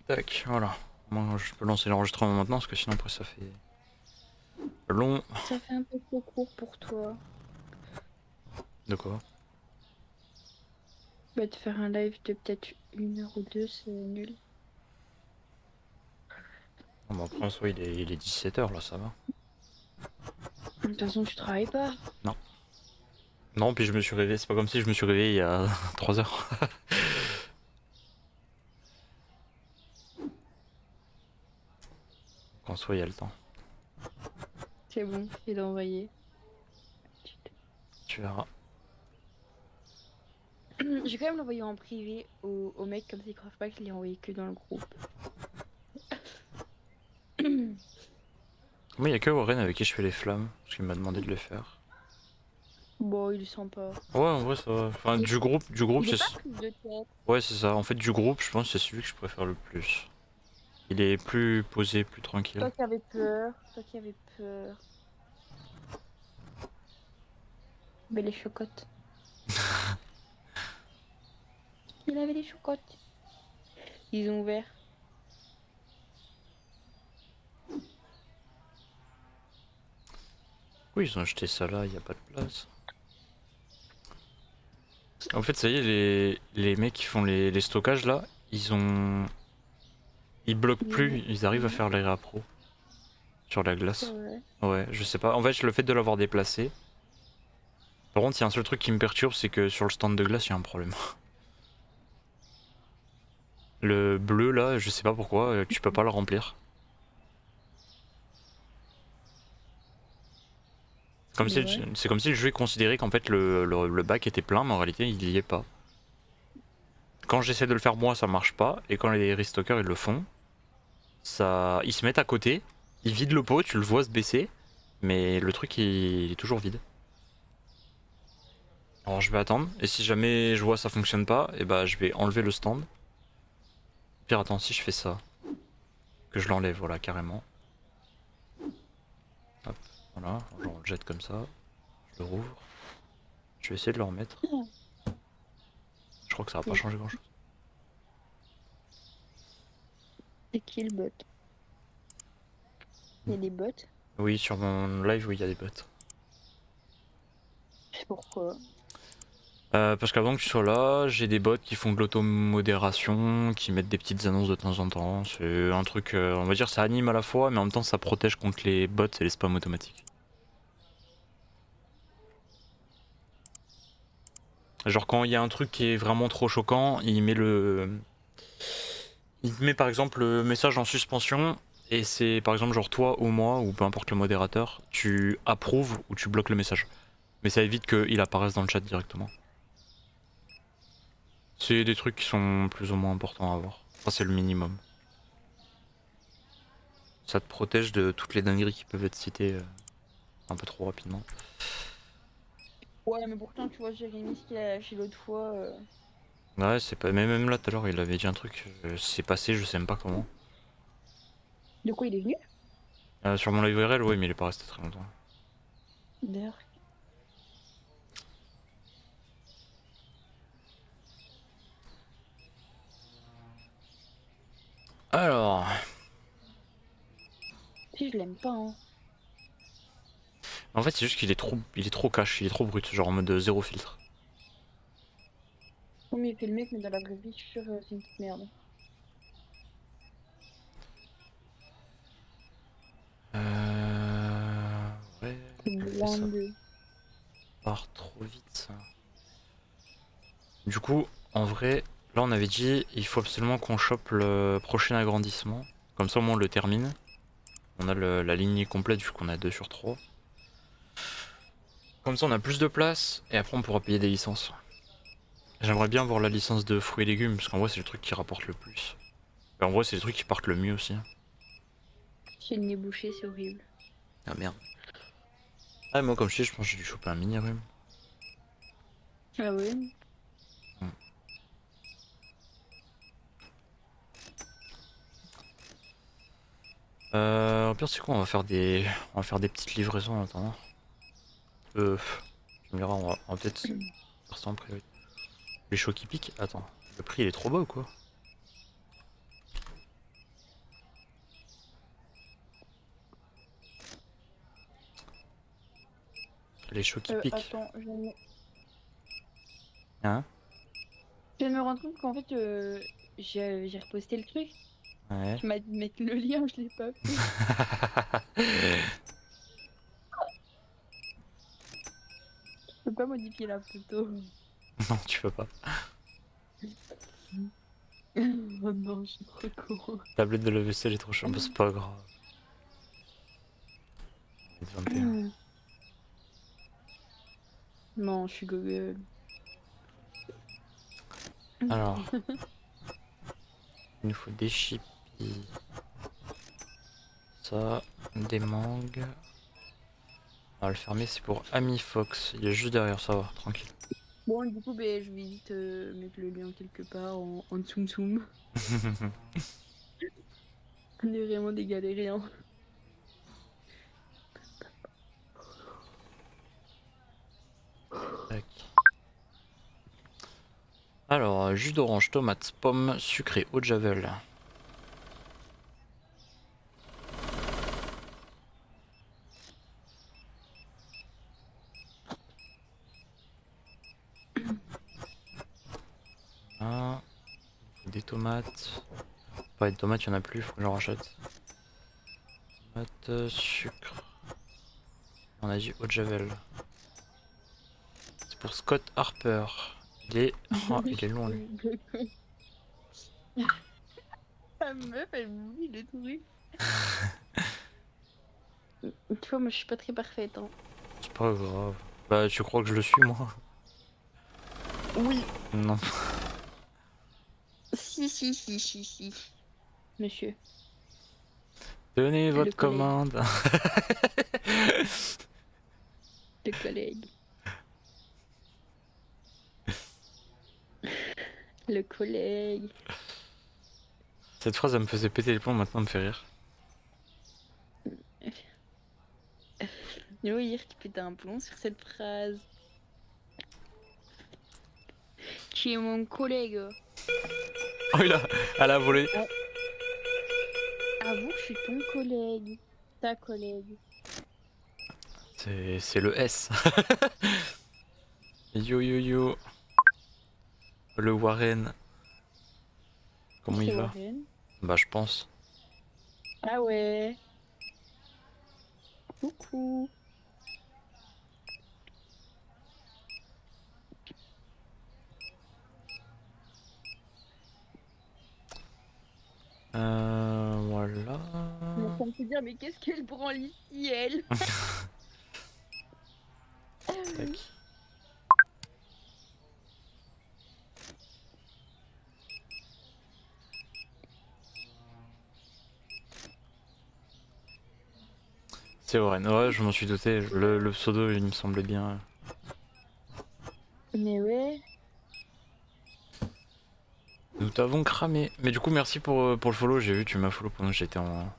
Tac, voilà. Moi je peux lancer l'enregistrement maintenant parce que sinon après ça fait long. Ça fait un peu trop court pour toi. De quoi? Bah, de faire un live de peut-être 1 heure ou 2, c'est nul. Bon, après en soi il est 17h là, ça va. De toute façon, tu travailles pas. Non. Non, puis je me suis réveillé, c'est pas comme si je me suis réveillé il y a 3 heures. En soi il y a le temps. C'est bon, je l'ai envoyé. Tu verras. J'ai quand même l'envoyé en privé au mec, comme ça ils croient pas que je l'ai envoyé que dans le groupe. Moi il y a que Warren avec qui je fais les flammes, parce qu'il m'a demandé de le faire. Bon, il est sympa. Ouais en vrai ça va. Enfin Il, du groupe il est c'est... pas prise de tête. Ouais c'est ça, en fait du groupe je pense que c'est celui que je préfère le plus. Il est plus posé, plus tranquille. Toi qui avais peur. Mais les chocottes. Il avait les chocottes. Ils ont ouvert. Oui ils ont acheté ça là, il y a pas de place. En fait, ça y est, les mecs qui font les stockages là, ils ont. Ils bloquent plus, ils arrivent à faire les réappros sur la glace. Ouais. Ouais, je sais pas. En fait, le fait de l'avoir déplacé. Par contre, il y a un seul truc qui me perturbe, c'est que sur le stand de glace, il y a un problème. Le bleu là, je sais pas pourquoi, tu peux pas le remplir. Mais ouais. C'est comme si le jeu considérait qu'en fait le bac était plein, mais en réalité il y est pas. Quand j'essaie de le faire moi, ça marche pas, et quand les restockers ils le font, ça, ils se mettent à côté, ils vident le pot, tu le vois se baisser, mais le truc il est toujours vide. Alors je vais attendre, et si jamais je vois ça fonctionne pas, et bah je vais enlever le stand. Pire attends, si je fais ça, que je l'enlève, voilà, carrément. Hop, voilà, genre on le jette comme ça, je le rouvre. Je vais essayer de le remettre. Je crois que ça va pas changer grand chose. C'est qui le bot? Il y a des bots. Oui, sur mon live, oui, il y a des bots. C'est pourquoi. Parce qu'avant que tu sois là, j'ai des bots qui font de l'automodération, qui mettent des petites annonces de temps en temps. C'est un truc, on va dire, ça anime à la fois, mais en même temps, ça protège contre les bots et les spams automatiques. Genre, quand il y a un truc qui est vraiment trop choquant, il met le. Il met par exemple le message en suspension, et c'est par exemple, genre toi ou moi, ou peu importe le modérateur, tu approuves ou tu bloques le message. Mais ça évite qu'il apparaisse dans le chat directement. C'est des trucs qui sont plus ou moins importants à avoir. Enfin, c'est le minimum. Ça te protège de toutes les dingueries qui peuvent être citées un peu trop rapidement. Ouais, mais pourtant, tu vois, Jérémy, ce qu'il a lâché l'autre fois. Ouais, c'est pas. Mais même là, tout à l'heure, il avait dit un truc. C'est passé, je sais même pas comment. De quoi il est venu? Sur mon live URL, oui, mais il est pas resté très longtemps. D'ailleurs. Alors. Si, je l'aime pas, hein. En fait, c'est juste qu'il est trop cash, il est trop brut, genre en mode zéro filtre. Comme il fait le mec, mais dans la vraie vie, je suis sûre, c'est une petite merde. Ouais. C'est Ça blindé. part trop vite, ça. Du coup, en vrai, là, on avait dit, il faut absolument qu'on chope le prochain agrandissement. Comme ça, au moins, on le termine. On a la lignée complète vu qu'on a 2 sur 3. Comme ça, on a plus de place et après, on pourra payer des licences. J'aimerais bien avoir la licence de fruits et légumes parce qu'en vrai, c'est le truc qui rapporte le plus. Et en vrai, c'est les trucs qui partent le mieux aussi. J'ai le nez bouché, c'est horrible. Ah merde. Ah, moi, comme je dis, je pense que j'ai dû choper un mini rhume. Ah ouais? Hmm. Au pire, c'est quoi? On va faire des petites livraisons en attendant. Tu me diras, on va peut-être faire ça en priorité. Les chocs qui piquent? Attends, le prix il est trop bas ou quoi? Les chauds qui piquent. Attends, Hein? je viens de me rendre compte qu'en fait, j'ai reposté le truc. Ouais. Tu m'as dit de mettre le lien, je l'ai pas fait. Je peux pas modifier la photo. Non, tu peux pas. Oh non, je suis trop con. Tablette de la vaisselle est trop chaude. Bah, c'est pas grave. 21. Non, je suis Google. Alors, il nous faut des chips. Ça, des mangues. On va le fermer, c'est pour Ami Fox. Il est juste derrière, ça va, tranquille. Bon, du coup, ben, je vais vite mettre le lien quelque part en tsum tsum. On est vraiment des galériens. Tac. Alors, jus d'orange, tomate, pomme, sucré, eau de javel. Ah, des tomates. Ouais, des tomates, il y en a plus, faut que j'en rachète. Tomate, sucre. On a dit eau de javel. C'est pour Scott Harper. Il est, oh, il est long lui. La meuf, elle m'oublie les trucs. Tu vois, moi, je suis pas très parfaite, hein. C'est pas grave. Bah, tu crois que je le suis, moi? Oui. Non. Si. Monsieur, Donnez le votre collègue, commande. le collègue, le collègue. Cette phrase, elle me faisait péter les plombs, maintenant elle me fait rire. Hier, tu pètes un plomb sur cette phrase. Qui est mon collègue. Oh, elle a volé. Avoue que je suis ton collègue. Ta collègue. C'est le S. Yo yo yo. Le Warren. Comment il C'est va? Warren. Bah, je pense. Ah ouais. Coucou. Voilà. Je suis en train de te dire, mais qu'est-ce qu'elle branle ici, elle? Tac. C'est Warren. Ouais, je m'en suis douté. Le pseudo, il me semblait bien. Mais ouais. Nous t'avons cramé. Mais du coup, merci pour le follow. J'ai vu, tu m'as follow pendant que j'étais en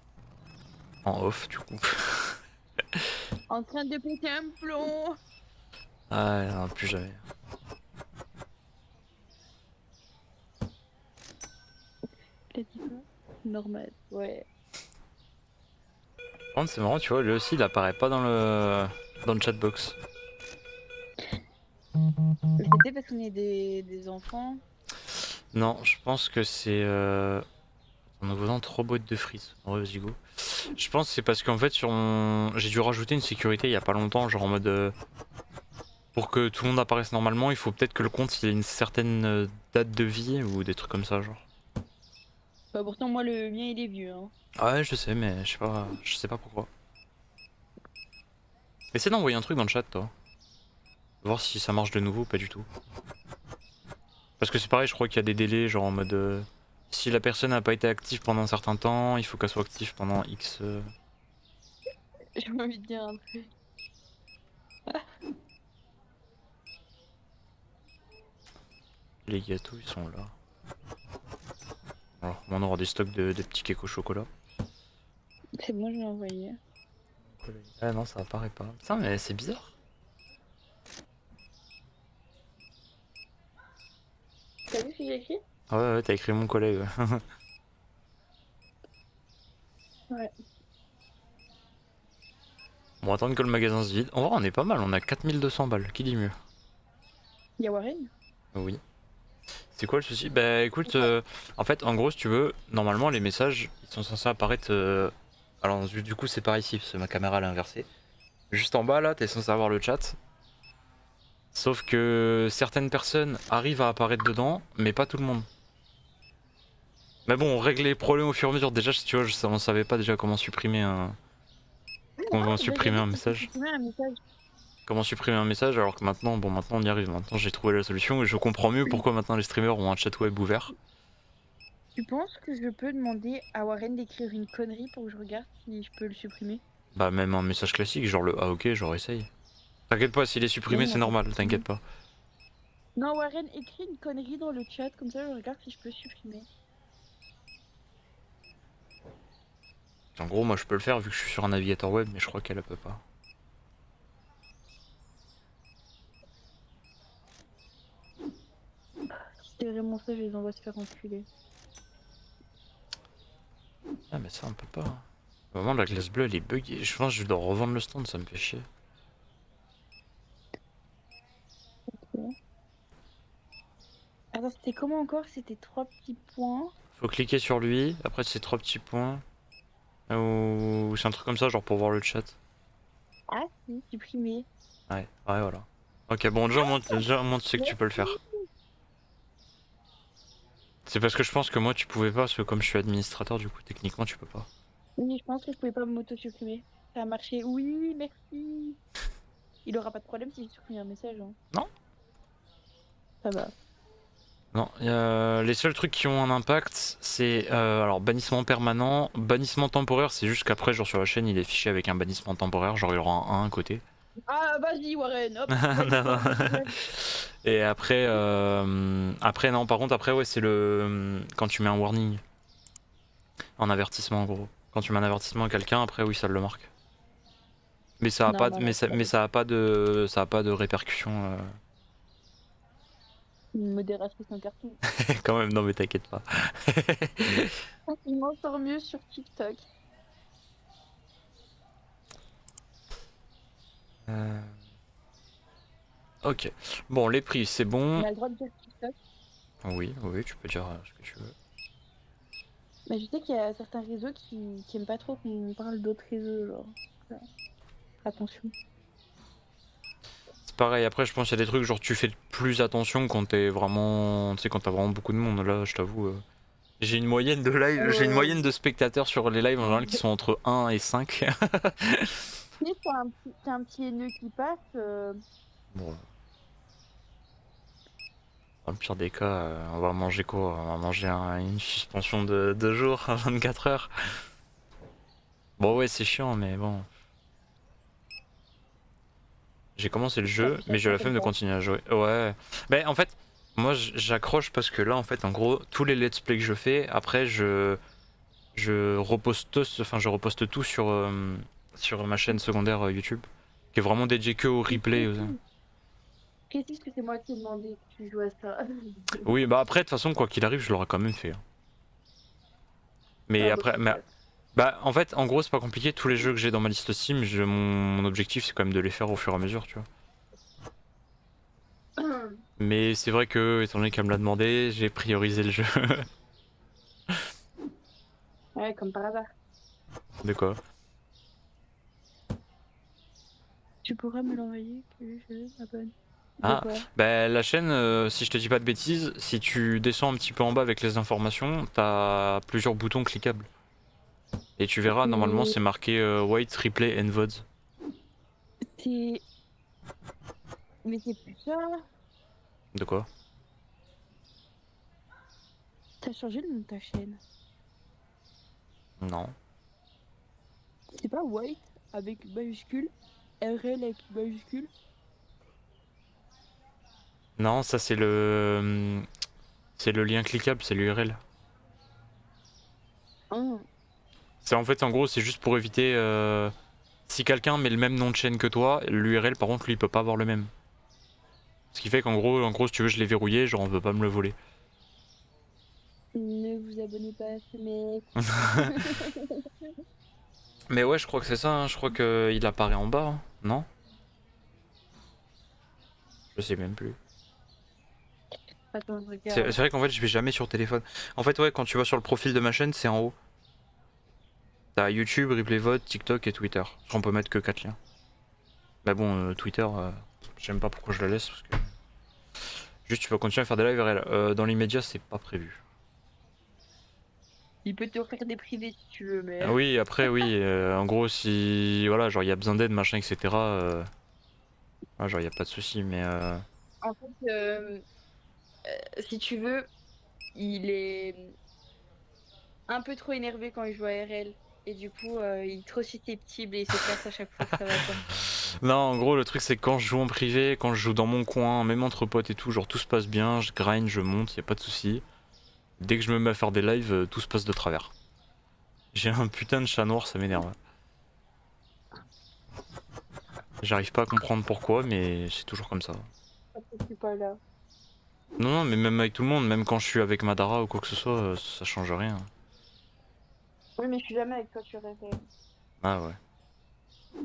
off, du coup. En train de péter un plomb. Ah, non, plus jamais. T'as dit quoi? Normal, ouais. Par contre, c'est marrant, tu vois, lui aussi, il apparaît pas dans le chatbox. Mais c'était parce qu'on est des enfants. Non, je pense que c'est un nouveau nom, trop boîte de frites. Ouais, vas-y go. Je pense que c'est parce qu'en fait, j'ai dû rajouter une sécurité il y a pas longtemps, genre en mode pour que tout le monde apparaisse normalement, il faut peut-être que le compte il ait une certaine date de vie ou des trucs comme ça, genre. Bah, pourtant, moi, le mien, il est vieux, hein. Ah ouais, je sais, mais je sais pas pourquoi. Essaie d'envoyer un truc dans le chat, toi. Voir si ça marche de nouveau ou pas du tout. Parce que c'est pareil, je crois qu'il y a des délais, genre en mode si la personne n'a pas été active pendant un certain temps, il faut qu'elle soit active pendant X. J'ai envie de dire un truc. Les gâteaux, ils sont là. Alors, on aura des stocks de petits cakes au chocolat. C'est bon, je l'ai envoyé. Ah non, ça apparaît pas. Putain, mais c'est bizarre. T'as vu ce que j'ai écrit? Ah ouais, t'as écrit mon collègue. Ouais. On va attendre que le magasin se vide. En vrai, on est pas mal, on a 4200 balles. Qui dit mieux? Y'a Warren? Oui. C'est quoi le souci? Bah écoute, en fait, en gros, si tu veux, normalement, les messages, ils sont censés apparaître. Alors, du coup, c'est par ici, parce que ma caméra elle est inversée. Juste en bas, là, t'es censé avoir le chat. Sauf que certaines personnes arrivent à apparaître dedans, mais pas tout le monde. Mais bon, on règle les problèmes au fur et à mesure. Déjà, si tu vois, on savait pas déjà comment supprimer comment Bah, supprimer j'avais un dit que tu message. supprimais un message. Comment supprimer un message alors que maintenant, bon, maintenant on y arrive. Maintenant, j'ai trouvé la solution et je comprends mieux pourquoi maintenant les streamers ont un chat web ouvert. Tu penses que je peux demander à Warren d'écrire une connerie pour que je regarde si je peux le supprimer? Bah, même un message classique, genre le ah ok, genre essaye. T'inquiète pas, s'il est supprimé, Non, c'est normal, t'inquiète pas. non, Warren, écris une connerie dans le chat, comme ça je regarde si je peux supprimer. En gros, moi je peux le faire vu que je suis sur un navigateur web, mais je crois qu'elle peut pas. Si c'est vraiment ça, je les envoie se faire enculer. Ah, mais ça, on peut pas. Vraiment, la glace bleue elle est buggée. Je pense que je dois revendre le stand, ça me fait chier. Ok. Attends, c'était comment encore? C'était 3 petits points. Faut cliquer sur lui, après c'est 3 petits points. Ou c'est un truc comme ça, genre pour voir le chat. Ah si, supprimer. Ouais, ouais, voilà. Ok, bon, déjà, au moins, tu sais que tu peux le faire. C'est parce que je pense que moi tu pouvais pas, parce que comme je suis administrateur, du coup, techniquement, tu peux pas. Oui, je pense que je pouvais pas m'auto-supprimer. Ça a marché. Oui, merci. Il aura pas de problème si je supprime un message. Hein. Non. Ça va. Non, les seuls trucs qui ont un impact, c'est alors bannissement permanent, bannissement temporaire, c'est juste qu'après, genre sur la chaîne, il est fiché avec un bannissement temporaire, genre il y aura un 1 à côté. Ah, vas-y, Warren, hop. Non, non. Et après, après non, par contre, après ouais, c'est le quand tu mets un warning, en avertissement en gros. Quand tu mets un avertissement à quelqu'un, après oui, ça le marque. Mais ça a Non, pas, non, mais non, ça, mais ça a pas de répercussions. une modératrice en carton. Quand même, non mais t'inquiète pas. Il m'en sort mieux sur TikTok. Ok. Bon, les prix, c'est bon. On a le droit de dire TikTok. Oui, oui, tu peux dire ce que tu veux. Mais je sais qu'il y a certains réseaux qui aiment pas trop qu'on parle d'autres réseaux, genre. Voilà. Attention. C'est pareil, après je pense qu'il y a des trucs genre tu fais plus attention quand t'es vraiment. Tu sais, quand t'as vraiment beaucoup de monde. Là, je t'avoue. J'ai une moyenne de live, j'ai une moyenne de spectateurs sur les lives en général qui sont entre 1 et 5. Si t'as un petit haineux qui passe, Bon. Dans le pire des cas, on va manger quoi? On va manger une suspension de 2 jours, 24 heures. Bon ouais, c'est chiant, mais bon. J'ai commencé le ça jeu, fait mais j'ai chacun la comme flemme de ça. continuer à jouer. Ouais. Mais en fait, moi j'accroche parce que là, en fait, en gros, tous les let's play que je fais, après je reposte, enfin je reposte tout sur ma chaîne secondaire YouTube, qui est vraiment dédiée que au replay. Qu'est-ce que c'est moi qui ai demandé que tu joues à ça? Oui, bah après, de toute façon, quoi qu'il arrive, je l'aurais quand même fait. Hein. Mais Ah bah après, super. bah en fait, en gros, c'est pas compliqué. Tous les jeux que j'ai dans ma liste Steam, mon objectif, c'est quand même de les faire au fur et à mesure, tu vois. Mais c'est vrai que, étant donné qu'elle me l'a demandé, j'ai priorisé le jeu. Ouais, comme par hasard. De quoi? Tu pourras me l'envoyer que je m'abonne. De Ah, quoi? bah la chaîne, si je te dis pas de bêtises, si tu descends un petit peu en bas avec les informations, t'as plusieurs boutons cliquables. Et tu verras, normalement, Mais c'est marqué White, Replay and VODs. c'est. Mais c'est plus ça. De quoi? T'as changé le nom de ta chaîne. Non. C'est pas White avec majuscule, RL avec majuscule. Non, ça c'est le lien cliquable, c'est l'URL. Hein. C'est en fait, en gros, c'est juste pour éviter si quelqu'un met le même nom de chaîne que toi, l'URL par contre lui il peut pas avoir le même. Ce qui fait en gros si tu veux je l'ai verrouillé, genre on peut pas me le voler. Ne vous abonnez pas à ce mec. Mais ouais, je crois que c'est ça, hein. Je crois qu'il apparaît en bas, hein. Non? Je sais même plus. Attends, je C'est regarde. vrai qu'en fait, je vais jamais sur téléphone. En fait, ouais, quand tu vas sur le profil de ma chaîne, c'est en haut. T'as YouTube, Replay Vote, TikTok et Twitter. On peut mettre que 4 liens. Mais bon, Twitter, j'aime pas pourquoi je la laisse parce que juste tu vas continuer à faire des lives RL. Dans l'immédiat, c'est pas prévu. Il peut te offrir des privés si tu veux, mais. Ah oui, après, oui, en gros, si voilà, genre il y a besoin d'aide, machin, etc. Ouais, genre il y a pas de souci, mais En fait, si tu veux, il est un peu trop énervé quand il joue à RL. Et du coup, il est trop susceptible et il se casse à chaque fois que ça va pas. non, en gros, le truc c'est que quand je joue en privé, quand je joue dans mon coin, même entre potes et tout, genre tout se passe bien, je grind, je monte, y a pas de souci. Dès que je me mets à faire des lives, tout se passe de travers. J'ai un putain de chat noir, ça m'énerve. J'arrive pas à comprendre pourquoi, mais c'est toujours comme ça. Quand je suis pas là. Non, non, mais même avec tout le monde, même quand je suis avec Madara ou quoi que ce soit, ça change rien. Oui, mais je suis jamais avec toi sur RL. Ah ouais. Ouais,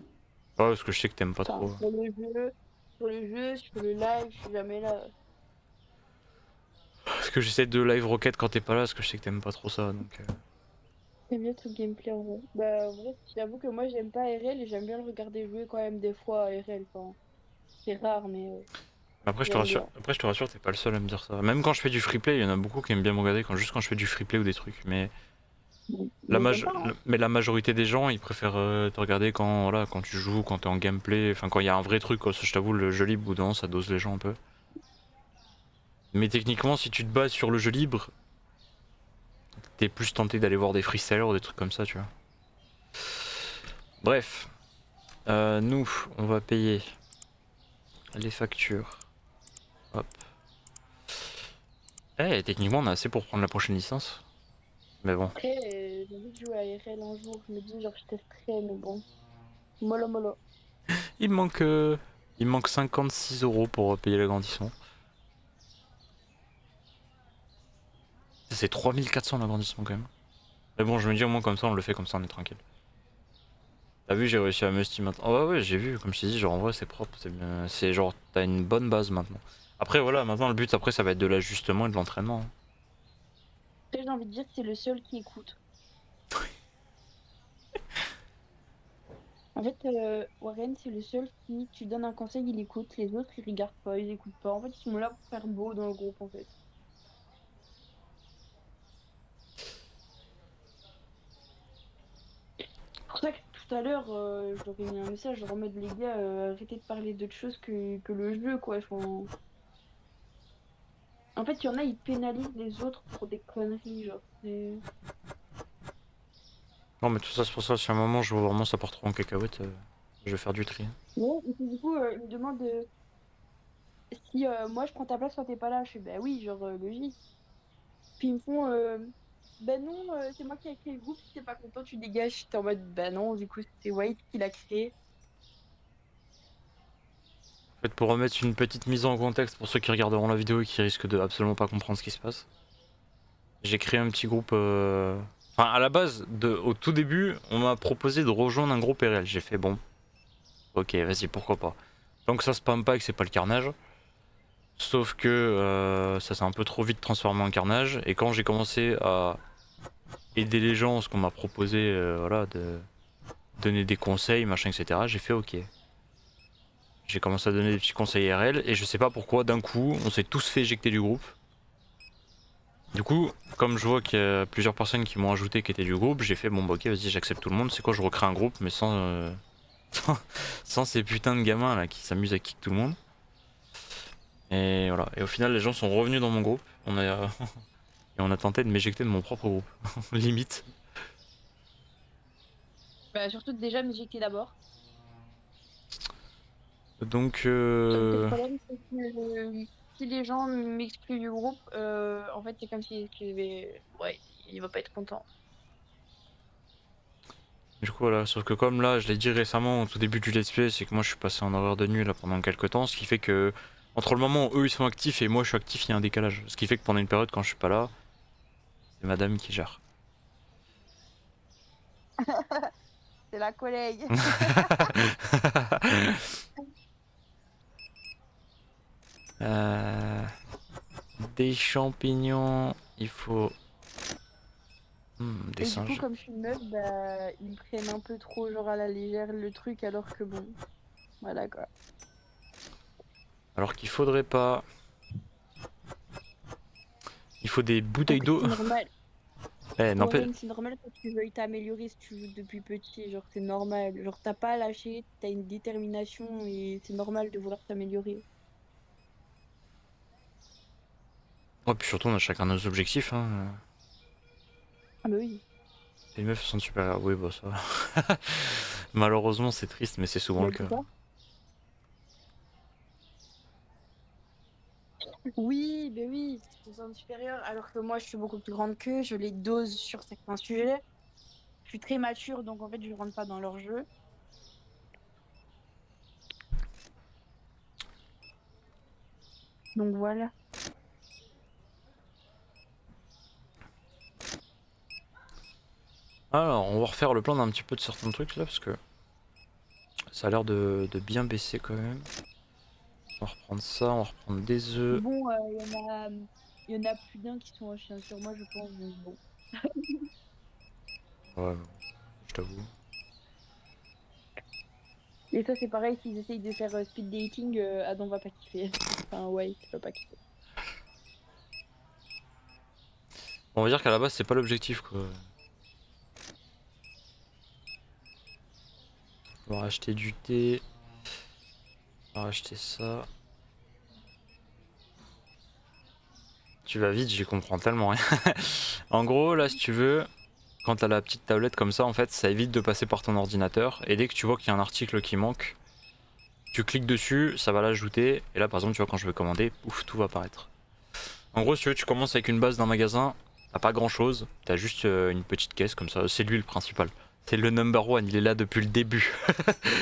parce que je sais que t'aimes pas Enfin, trop. sur le jeu, sur le live, je suis jamais là. Parce que j'essaie de live rocket quand t'es pas là, parce que je sais que t'aimes pas trop ça, donc. J'aime bien tout le gameplay en vrai. Bah, en vrai, j'avoue que moi, j'aime pas RL et j'aime bien le regarder jouer quand même des fois à RL. Enfin, c'est rare, mais Après, j'aime bien. je te rassure, t'es pas le seul à me dire ça. Même quand je fais du freeplay, il y en a beaucoup qui aiment bien me regarder juste quand je fais du freeplay ou des trucs. Mais Mais j'aime pas, hein. mais la majorité des gens, ils préfèrent te regarder quand, voilà, quand tu joues, quand t'es en gameplay, enfin quand il y a un vrai truc, quoi. Ça, je t'avoue, le jeu libre, bout ça dose les gens un peu. Mais techniquement, si tu te bases sur le jeu libre, t'es plus tenté d'aller voir des freestylers ou des trucs comme ça, tu vois. Bref, nous, on va payer les factures. Hop. Eh, techniquement, on a assez pour prendre la prochaine licence. Mais bon. Après, j'ai envie de jouer à RL un jour. Je me dis, genre, je testerai, mais bon. Mollo mollo. Il me manque, euh, il me manque 56 € pour payer l'agrandissement. C'est 3400 l'agrandissement quand même. Mais bon, je me dis au moins comme ça, on le fait comme ça, on est tranquille. T'as vu, j'ai réussi à me steam maintenant. Oh ouais, ouais, j'ai vu, comme je t'ai dit, genre en vrai c'est propre, c'est bien. C'est genre, t'as une bonne base maintenant. Après voilà, maintenant le but après ça va être de l'ajustement et de l'entraînement, hein. Après, j'ai envie de dire que c'est le seul qui écoute. En fait, Warren, c'est le seul qui, tu donnes un conseil, il écoute. Les autres, ils regardent pas, ils écoutent pas. En fait, ils sont là pour faire beau dans le groupe, en fait. C'est pour ça que tout à l'heure, je leur ai mis un message, genre en mode les gars, arrêtez de parler d'autre chose que le jeu, quoi. Enfin, en fait, il y en a, ils pénalisent les autres pour des conneries, genre. Non mais tout ça c'est pour ça, si à un moment je vois vraiment ça part trop en cacahuète, je vais faire du tri. Ouais, et puis du coup, ils me demandent si moi je prends ta place quand t'es pas là. Je fais bah oui, genre logique. Puis ils me font bah non, c'est moi qui ai créé le groupe, si t'es pas content, tu dégages. J'étais en mode bah non, du coup, c'est White qui l'a créé. En fait, pour remettre une petite mise en contexte pour ceux qui regarderont la vidéo et qui risquent de absolument pas comprendre ce qui se passe, j'ai créé un petit groupe. Enfin, à la base, au tout début, on m'a proposé de rejoindre un groupe RL. J'ai fait bon, ok, vas-y, pourquoi pas. Tant que ça spamme pas et que c'est pas le carnage. Sauf que ça s'est un peu trop vite transformé en carnage. Et quand j'ai commencé à aider les gens, ce qu'on m'a proposé, voilà, de donner des conseils, machin, etc., j'ai fait ok. J'ai commencé à donner des petits conseils RL et je sais pas pourquoi, d'un coup, on s'est tous fait éjecter du groupe. Du coup, comme je vois qu'il y a plusieurs personnes qui m'ont ajouté qui étaient du groupe, j'ai fait bon bah ok, vas-y, j'accepte tout le monde. C'est quoi, je recrée un groupe mais sans, sans ces putains de gamins là qui s'amusent à kick tout le monde. Et voilà. Et au final, les gens sont revenus dans mon groupe. Et on a tenté de m'éjecter de mon propre groupe. Limite. Bah surtout déjà m'éjecter d'abord. Donc, Sauf que le problème, c'est que si les gens m'excluent du groupe, en fait, c'est comme s'ils excluaient. Ouais, il va pas être content. du coup, voilà. Sauf que comme là, je l'ai dit récemment au tout début du let's play, c'est que moi je suis passé en horaire de nuit là pendant quelques temps. Ce qui fait que, entre le moment où eux ils sont actifs et moi je suis actif, il y a un décalage. Ce qui fait que pendant une période, quand je suis pas là, c'est madame qui gère. c'est la collègue. Euh, Des champignons, il faut... des Et du coup, singes. comme je suis une meuf, bah, ils me prennent un peu trop genre à la légère le truc, alors que bon, voilà quoi. Alors qu'il faudrait pas... Il faut des bouteilles Après, d'eau. c'est normal. Eh, n'empêche... Warren, c'est normal que tu veuilles t'améliorer si tu joues depuis petit. Genre, c'est normal. Genre, t'as pas lâché, t'as une détermination et c'est normal de vouloir t'améliorer. Ouais, puis surtout, on a chacun nos objectifs. Hein. Ah bah oui. Les meufs sont super... Oui, bah ça va. Malheureusement, c'est triste, mais c'est souvent Bah le cas. pourquoi? Oui, bah oui, ils sont supérieurs, alors que moi, je suis beaucoup plus grande qu'eux, je les dose sur certains sujets. Je suis très mature, donc en fait, je rentre pas dans leur jeu. Donc voilà. Alors, on va refaire le plan d'un petit peu de certains trucs là, parce que ça a l'air de bien baisser quand même. On va reprendre ça, on va reprendre des œufs. Bon, il y en a plus d'un qui sont en chien sur moi, je pense, donc bon. Ouais, je t'avoue. Et ça, c'est pareil, s'ils essayent de faire speed dating, Adam va pas kiffer. Enfin, ouais, il va pas kiffer. On va dire qu'à la base, c'est pas l'objectif quoi. On va racheter du thé. On va racheter ça. Tu vas vite, j'y comprends tellement rien. En gros, là, si tu veux, quand t'as la petite tablette comme ça, en fait, ça évite de passer par ton ordinateur. Et dès que tu vois qu'il y a un article qui manque, tu cliques dessus, ça va l'ajouter. Et là, par exemple, tu vois, quand je vais commander, ouf, tout va apparaître. En gros, si tu veux, tu commences avec une base d'un magasin, t'as pas grand chose, t'as juste une petite caisse comme ça. C'est lui le principal. C'est le number one, il est là depuis le début.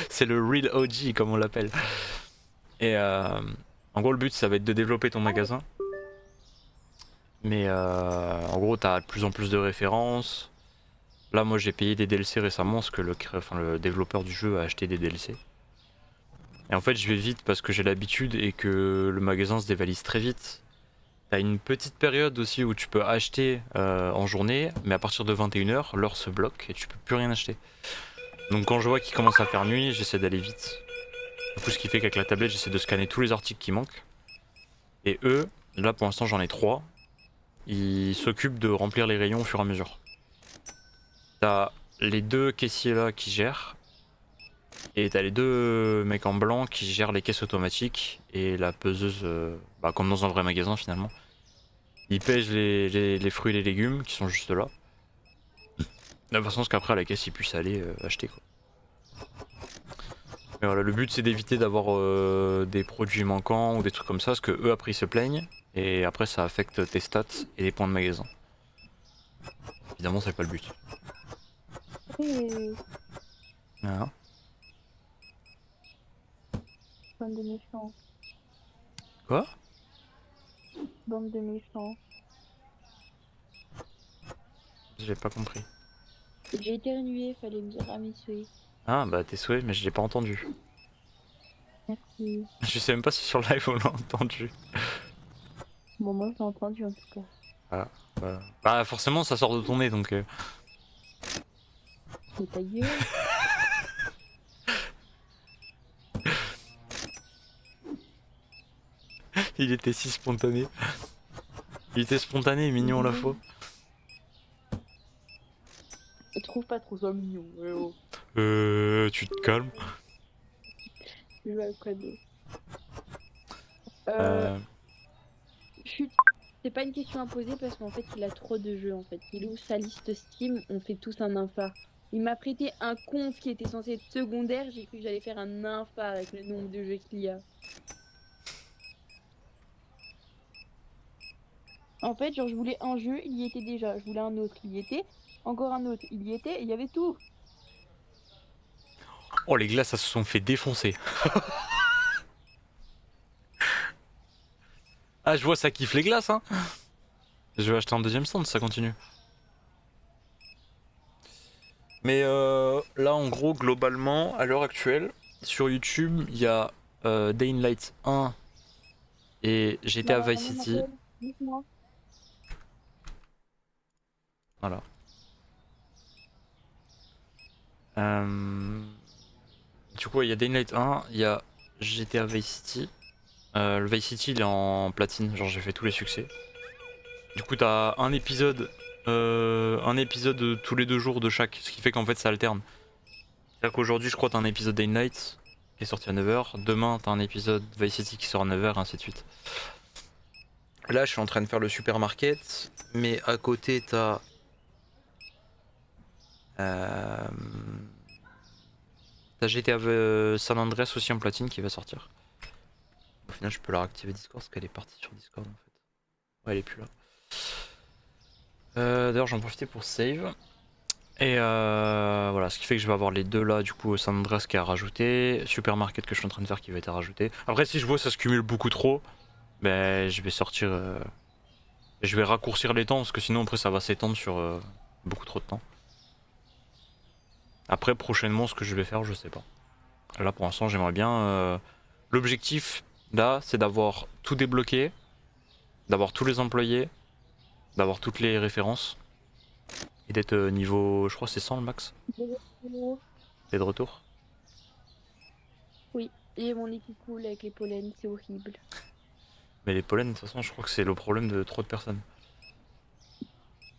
C'est le real OG, comme on l'appelle. Et en gros, le but, ça va être de développer ton magasin. Mais en gros, t'as de plus en plus de références. Là, moi, j'ai payé des DLC récemment parce que le développeur du jeu a acheté des DLC. Et en fait, je vais vite parce que j'ai l'habitude et que le magasin se dévalise très vite. T'as une petite période aussi où tu peux acheter en journée, mais à partir de 21 h, l'heure se bloque et tu peux plus rien acheter. Donc quand je vois qu'il commence à faire nuit, j'essaie d'aller vite. Du coup, ce qui fait qu'avec la tablette, j'essaie de scanner tous les articles qui manquent. Et eux, là pour l'instant j'en ai 3. Ils s'occupent de remplir les rayons au fur et à mesure. T'as les deux caissiers là qui gèrent. Et t'as les deux mecs en blanc qui gèrent les caisses automatiques et la peseuse, comme dans un vrai magasin finalement. Ils pèsent les fruits et les légumes qui sont juste là. De façon qu'après à la caisse ils puissent aller acheter quoi. Mais voilà, le but c'est d'éviter d'avoir des produits manquants ou des trucs comme ça parce que eux après ils se plaignent et après ça affecte tes stats et les points de magasin. Évidemment c'est pas le but. Après, Voilà. bande de méchants. Quoi? Bande de méchants. J'ai pas compris. J'ai éternué, fallait me dire à mes souhaits. Ah bah tes souhaits mais je l'ai pas entendu. Merci. Je sais même pas si sur le live on l'a entendu. Bon, moi, j'ai entendu en tout cas. Ah, bah forcément ça sort de ton nez donc... Mais ta gueule. Il était si spontané. Il était spontané et mignon à la fois. Je trouve pas trop ça mignon. Oh. Tu te calmes. Je vais quoi d'autre Euh... Chut. C'est pas une question à poser parce qu'en fait, il a trop de jeux en fait. Il ouvre sa liste Steam, on fait tous un infar. Il m'a prêté un conf qui était censé être secondaire, j'ai cru que j'allais faire un infar avec le nombre de jeux qu'il y a. En fait, genre, je voulais un jeu, il y était déjà. Je voulais un autre, il y était. Encore un autre, il y était, et il y avait tout. Oh les glaces ça se sont fait défoncer. Ah je vois ça kiffe les glaces hein. Je vais acheter un deuxième stand si ça continue. Mais là, en gros, globalement, à l'heure actuelle, sur YouTube, il y a Day in Light 1 et Bah, GTA Vice mon City. appel, dites-moi. Voilà. Euh, Du coup, il y a Day in Light 1, il y a GTA Vice City. Le Vice City, il est en platine, genre j'ai fait tous les succès. Du coup, t'as un épisode tous les 2 jours de chaque, ce qui fait qu'en fait ça alterne. C'est-à-dire qu'aujourd'hui, je crois, t'as un épisode Day in Light qui est sorti à 9h. Demain, t'as un épisode Vice City qui sort à 9h, ainsi de suite. Là, je suis en train de faire le supermarket, mais à côté, t'as. Euh, T'as GTA San Andreas aussi en platine qui va sortir. Au final, je peux la réactiver Discord parce qu'elle est partie sur Discord en fait. Ouais, elle est plus là. D'ailleurs, j'en profitais pour save. Et voilà, ce qui fait que je vais avoir les deux là, du coup, San Andreas qui a rajouté, Supermarket que je suis en train de faire qui va être rajouté. Après, si je vois que ça se cumule beaucoup trop, ben je vais sortir. Je vais raccourcir les temps parce que sinon, après, ça va s'étendre sur beaucoup trop de temps. Après, prochainement, ce que je vais faire, je sais pas. Là, pour l'instant, j'aimerais bien. L'objectif, là, c'est d'avoir tout débloqué, d'avoir tous les employés, d'avoir toutes les références et d'être niveau. Je crois que c'est 100 le max. C'est de retour. Oui, et mon nez qui coule avec les pollens, c'est horrible. Mais les pollens, de toute façon, je crois que c'est le problème de trop de personnes.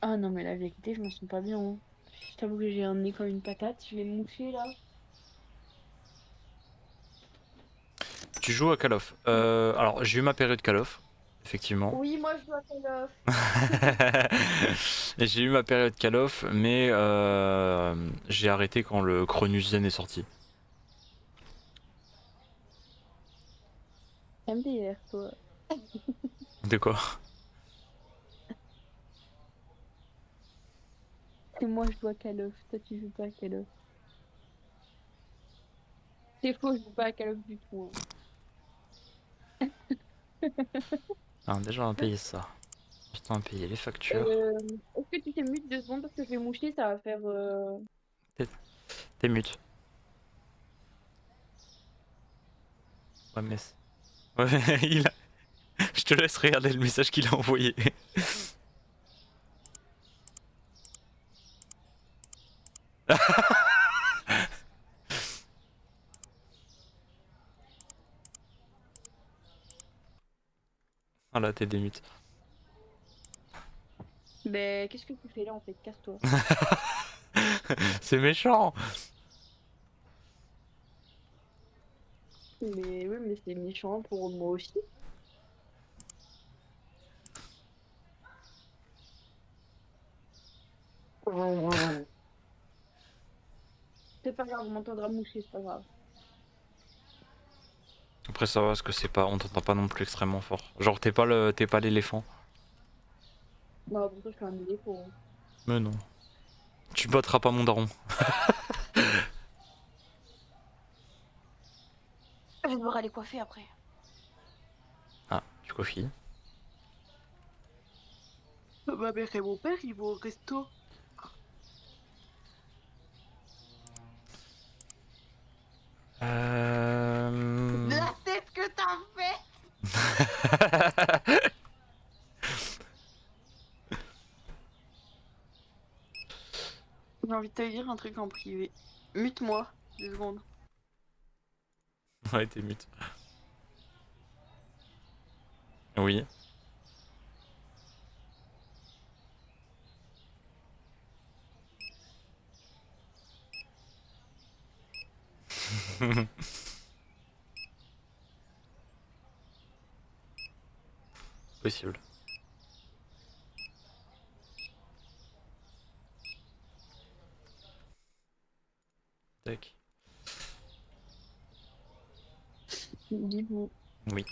Ah non, mais la vérité, je m'en sens pas bien, hein. Je t'avoue que j'ai un nez comme une patate, je l'ai mouché là. Tu joues à Call of. Alors, j'ai eu ma période Call of, effectivement. Oui, moi je dois Call of. Et j'ai eu ma période Call of, mais j'ai arrêté quand le Cronus Zen est sorti. MDR, toi. De quoi? C'est moi je dois Call of, toi tu joues pas à Call of. C'est faux, je joue pas à Call of du tout, Ah, déjà, on va payer ça. Putain, on va payer les factures. Euh, Est-ce que tu t'es mute 2 secondes parce que je vais moucher, ça va faire. T'es t'es mute. Ouais, mais. Ouais, il a... Je te laisse regarder le message qu'il a envoyé. Ah là, t'es démute. Mais qu'est-ce que tu fais là en fait? Casse-toi. C'est méchant. Mais oui, mais c'est méchant pour moi aussi. C'est pas grave, on m'entendra moucher, c'est pas grave. Après, ça va, parce que c'est pas... On t'entend pas non plus extrêmement fort. Genre, t'es pas l'éléphant. Bah, pour ça, je fais un éléphant, hein. Mais non. Tu battras pas mon daron. Je vais devoir aller coiffer après. Ah, tu coiffes. Ma mère et mon père, ils vont au resto. Euh... La tête que t'as fait! J'ai envie de te dire un truc en privé. Mute-moi, 2 secondes. Ouais, t'es mute. Oui. Possible. Tac. Dis-vous. Oui.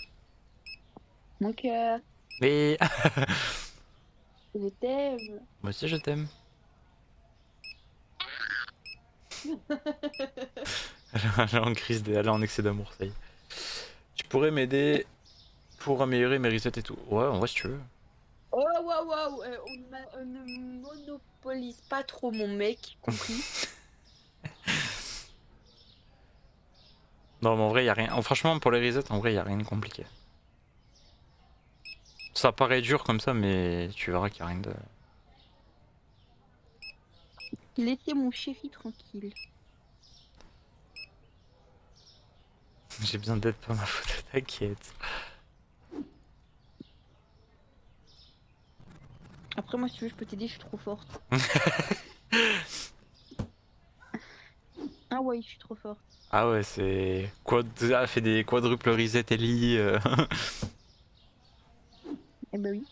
Mon cœur, Mais... je t'aime. Moi aussi, je t'aime. Elle est en crise, elle est en excès d'amour, ça y est. Tu pourrais m'aider pour améliorer mes resets et tout. Ouais, en vrai, si tu veux. Oh, waouh, waouh, on ne monopolise pas trop mon mec, compris? Non, mais en vrai, y a rien. Franchement, pour les resets, en vrai, y a rien de compliqué. Ça paraît dur comme ça, mais tu verras qu'il y a rien de. Laissez mon chéri tranquille. J'ai besoin d'aide pour ma faute, t'inquiète. Après, moi, si tu veux, je peux t'aider, je suis trop forte. Ah ouais, je suis trop forte. Ah ouais, c'est. A fait des quadruples reset Ellie. Eh ben oui,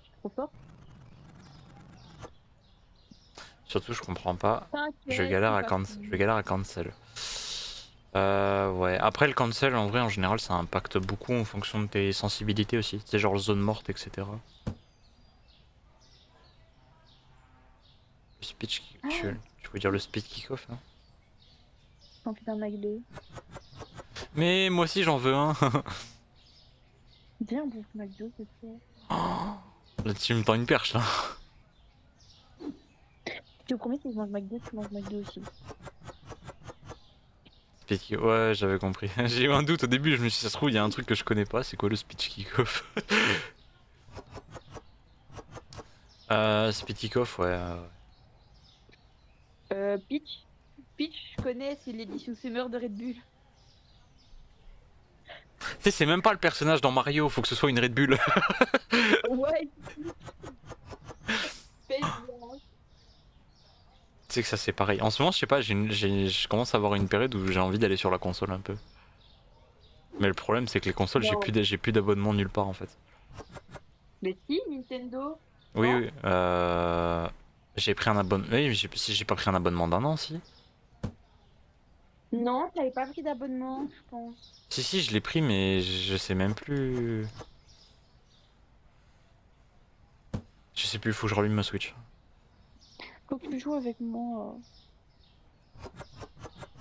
je suis trop forte. Surtout, je comprends pas. T'inquiète, c'est pas Je fini. galère à cancel. Ouais. Après, le cancel, en vrai, en général, ça impacte beaucoup en fonction de tes sensibilités aussi. Tu sais, genre zone morte, etc. Le speech. Ah, Tu veux dire le speed kick-off, hein? j'ai envie d'un McDo. Mais moi aussi, j'en veux un. Viens, on bouffe McDo, s'il te plaît. Là, tu me tends une perche, là. Je te promets, si je mange McDo, tu manges McDo aussi. Ouais, j'avais compris. J'ai eu un doute au début, je me suis dit, ça se trouve, il y a un truc que je connais pas, c'est quoi le speech kick-off? Speed kick-off, ouais. Peach. Peach, je connais, c'est l'édition Summer de Red Bull. Tu sais, c'est même pas le personnage dans Mario, faut que ce soit une Red Bull. Ouais, paye bien. Tu sais que ça c'est pareil. En ce moment, je sais pas, je commence à avoir une période où j'ai envie d'aller sur la console un peu. Mais le problème, c'est que les consoles, Non. j'ai plus d'abonnement nulle part en fait. Mais si, Nintendo. Oui, Non? oui. J'ai pris un abonnement. Oui, si j'ai pas pris un abonnement d'un an, si. Non, t'avais pas pris d'abonnement, je pense. Si, si, je l'ai pris, mais je sais même plus. Je sais plus, faut que je rallume ma Switch. Faut que tu joues avec moi.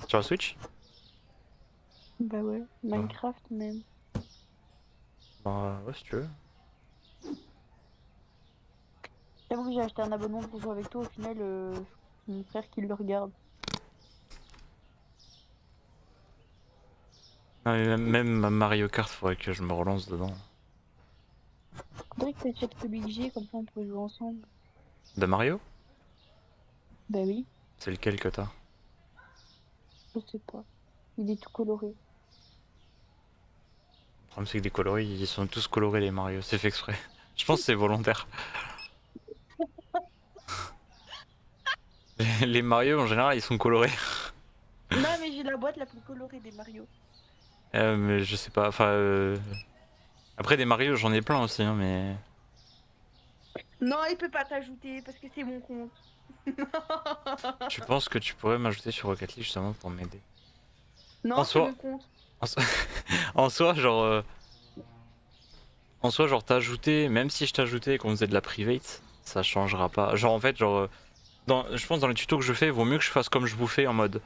Sur la Switch? Bah ouais, Bah, Minecraft même. ouais, si tu veux. J'avoue que j'ai acheté un abonnement pour jouer avec toi, au final, c'est mon frère qui le regarde. Non, mais même Mario Kart, faudrait que je me relance dedans. Faudrait que t'achètes celui que j'ai, comme ça on pourrait jouer ensemble. De Mario? Bah oui, C'est lequel que t'as? je sais pas. Il est tout coloré. Le problème, c'est que des coloris, ils sont tous colorés les Mario, c'est fait exprès. Je pense que c'est volontaire. Les Mario en général ils sont colorés. Non, mais j'ai la boîte la plus colorée des Mario. Mais je sais pas, enfin. Après des Mario j'en ai plein aussi, hein, mais. Non, il peut pas t'ajouter parce que c'est mon compte. Tu penses que tu pourrais m'ajouter sur Rocket League justement pour m'aider? En Non, c'est soi. mon compte. En soi, en soi, genre. En soi, genre t'ajouter, même si je t'ajoutais et qu'on faisait de la private, ça changera pas. Genre en fait, genre. Je pense dans les tutos que je fais, vaut mieux que je fasse comme je vous fais en mode.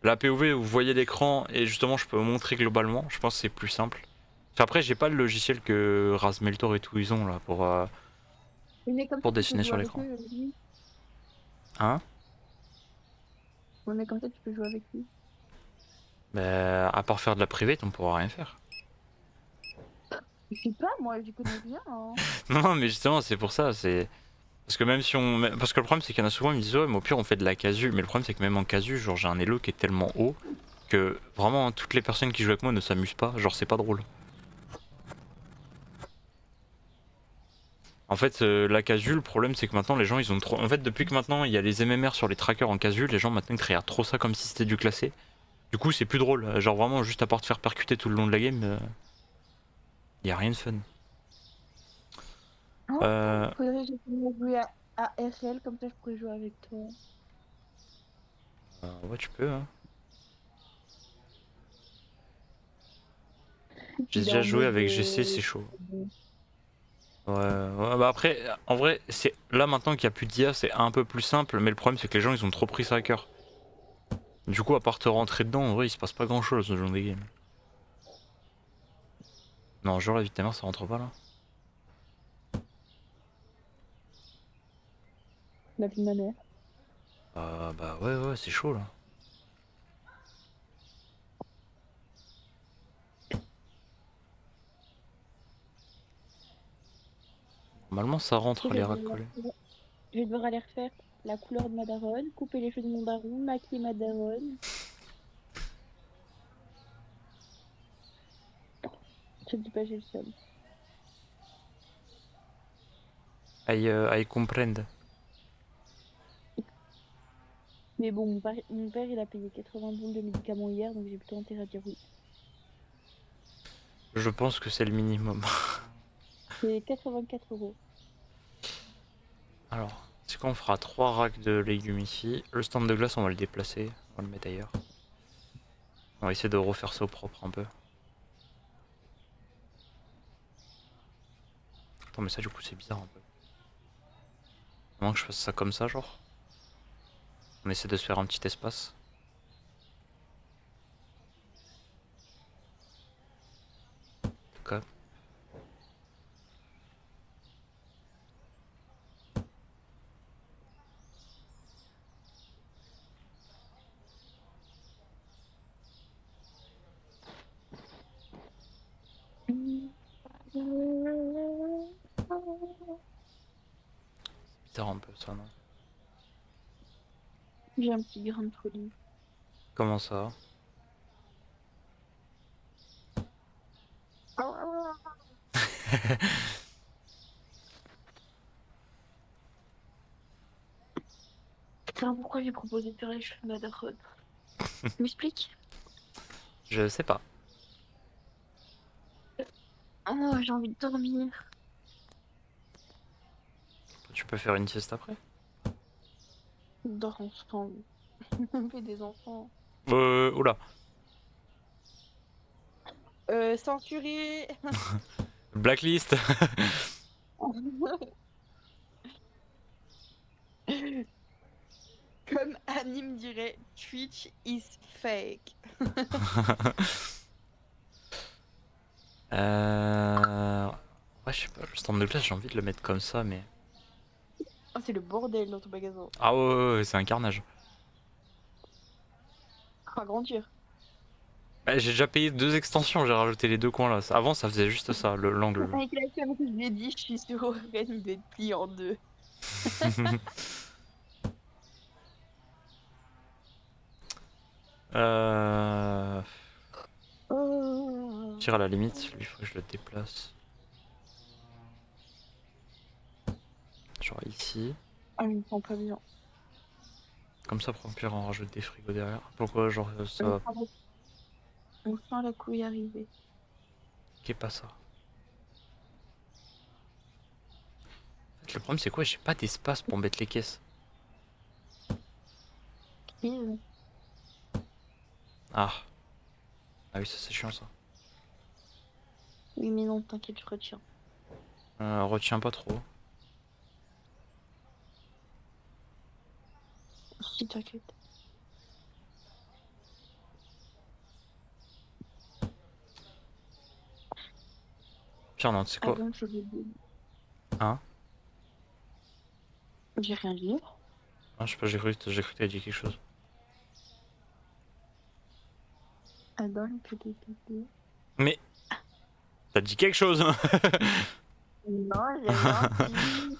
La POV où vous voyez l'écran et justement je peux vous montrer globalement, je pense que c'est plus simple. Après j'ai pas le logiciel que Razmeltor et tout ils ont là Mais comme ça, pour tu peux dessiner jouer sur avec l'écran. eux, avec lui. Hein? Ouais, mais comme ça, tu peux jouer avec lui. Bah à part faire de la private on pourra rien faire. Je sais pas, moi, j'y connais rien, hein. Non mais justement c'est pour ça, c'est. Parce que même si on. Parce que le problème c'est qu'il y en a souvent ils me disent ouais mais au pire on fait de la casu, mais le problème c'est que même en casu, genre j'ai un elo qui est tellement haut que vraiment toutes les personnes qui jouent avec moi ne s'amusent pas, genre c'est pas drôle. En fait, la casu, le problème c'est que maintenant les gens ils ont trop. En fait, depuis que maintenant il y a les MMR sur les trackers en casu, les gens maintenant ils regardent trop ça comme si c'était du classé. Du coup, c'est plus drôle. Genre vraiment, juste à part te faire percuter tout le long de la game, y a rien de fun. Oh, Euh, faudrait que j'essaie de jouer à RL, comme ça je pourrais jouer avec toi. ouais, tu peux, hein. J'ai Il est déjà en joué mode. avec GC, c'est chaud. Ouais, ouais, bah après, en vrai, c'est là maintenant qu'il y a plus d'IA, c'est un peu plus simple, mais le problème c'est que les gens ils ont trop pris ça à cœur. Du coup, à part te rentrer dedans, en vrai, il se passe pas grand chose ce genre de game. Non, genre la vie de ta mère, ça rentre pas là. La vie de ma mère. Bah ouais, ouais, c'est chaud là. Normalement, ça rentre Je les vais racks devoir, collés. je vais devoir aller refaire la couleur de ma daronne, couper les cheveux de mon daron, maquiller ma daronne. Je te dis pas, j'ai le seum. I comprendre. Mais bon, mon père, il a payé 80 boules de médicaments hier, donc j'ai plutôt intérêt à dire oui. Je pense que c'est le minimum. C'est 84 €. Alors, c'est qu'on fera 3 racks de légumes ici. Le stand de glace, on va le déplacer. On va le mettre ailleurs. On va essayer de refaire ça au propre un peu. Attends, mais ça, du coup, c'est bizarre un peu. À moins que je fasse ça comme ça, genre. On essaie de se faire un petit espace. Ok. Bizarre un peu ça, non? J'ai un petit grain de folie. Comment ça? Putain, pourquoi j'ai proposé de faire les cheveux de ma daronne? Tu m'expliques? Je sais pas. Oh, j'ai envie de dormir. Tu peux faire une sieste après? On dort ensemble. On fait des enfants. Oula. Censuré. Blacklist. Comme Anime dirait, Twitch is fake. Ouais, je sais pas, le stand de glace, j'ai envie de le mettre comme ça, mais... Oh, c'est le bordel dans ton magasin. Ah ouais, c'est un carnage. Pas grandir. Bah, j'ai déjà payé 2 extensions, j'ai rajouté les 2 coins là. Avant, ça faisait juste ça, l'angle. Avec la com que je lui ai dit, je suis sur Oren d'être plié en deux. euh... Oh. Tire à la limite, lui, il faut que je le déplace. Genre ici. Ah, il me prend pas bien. Comme ça, pour pire, on rajoute des frigos derrière. Pourquoi, genre, ça... On sent la couille arriver. Qu'est pas ça? En fait, le problème, c'est quoi? J'ai pas d'espace pour mettre les caisses. Crise. Ah. Ah oui, ça c'est chiant ça. Oui, mais non, t'inquiète, je retiens. Retiens pas trop. Si, t'inquiète. Pire, non, tu sais quoi? Avant, je vais dire. Hein? J'ai rien dit. Ah, je sais pas, j'ai cru que t'avais dit quelque chose. Adam, peut-être. Mais... T'as dit quelque chose hein. Non, j'ai rien dit.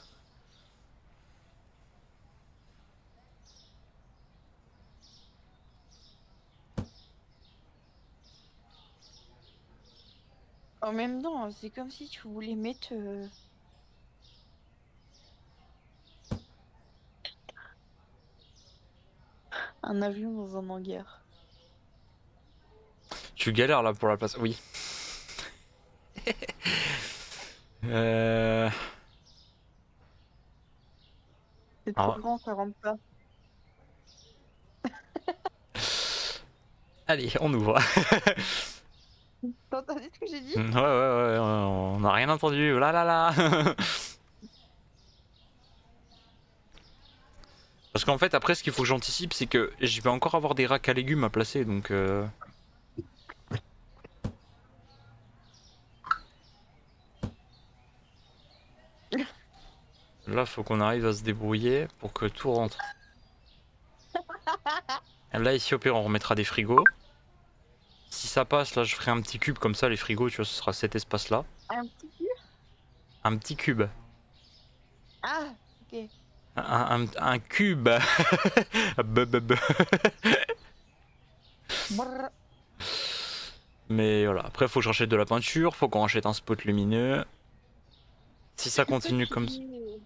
En même temps, c'est comme si tu voulais mettre un avion dans un hangar. Tu galères là pour la place. Oui. euh... C'est trop Alors, grand, ça rentre pas. allez, on ouvre. T'as entendu ce que j'ai dit? Ouais, on n'a rien entendu. Oh là là là. Parce qu'en fait, après, ce qu'il faut que j'anticipe, c'est que je vais encore avoir des racks à légumes à placer, donc... Là, faut qu'on arrive à se débrouiller pour que tout rentre. Là, ici, au pire, on remettra des frigos. Si ça passe, là, je ferai un petit cube comme ça, les frigos, tu vois, ce sera cet espace-là. Un petit peu. Un petit cube. Ah, ok. Un cube. Brrr. Mais voilà, après faut que je rachète de la peinture, faut qu'on rachète un spot lumineux. Si ça C'est toi continue qui comme ça. mets.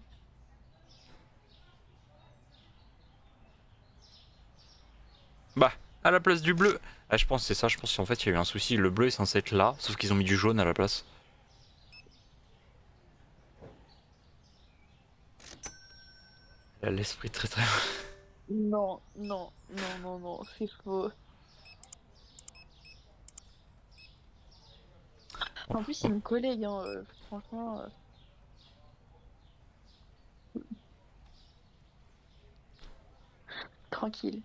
Bah, à la place du bleu. Ah, je pense que c'est ça, je pense qu'en fait il y a eu un souci, le bleu est censé être là, sauf qu'ils ont mis du jaune à la place. L'esprit très très... Non, non, non, non, non, c'est faux. En plus, c'est mon collègue, hein, franchement. Tranquille.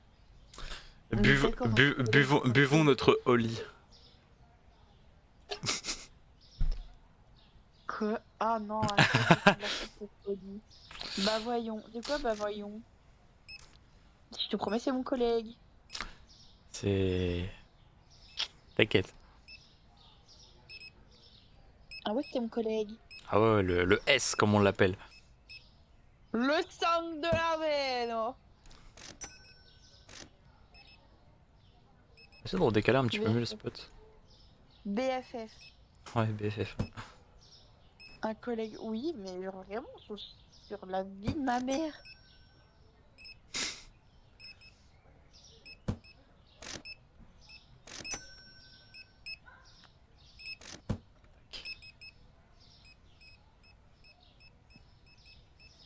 On est d'accord entre collègues. Buvons notre Oli. Quoi? Ah non, arrête de faire de la faute cette folie. Bah voyons. C'est quoi, bah voyons? Je te promets, c'est mon collègue. C'est... T'inquiète. Ah ouais, c'est mon collègue. Ah ouais, le S comme on l'appelle. Le sang de la veine! Essaie de redécaler un petit peu mieux le BFF. spot. BFF. Ouais, BFF. Un collègue, oui, mais genre vraiment sur la vie de ma mère.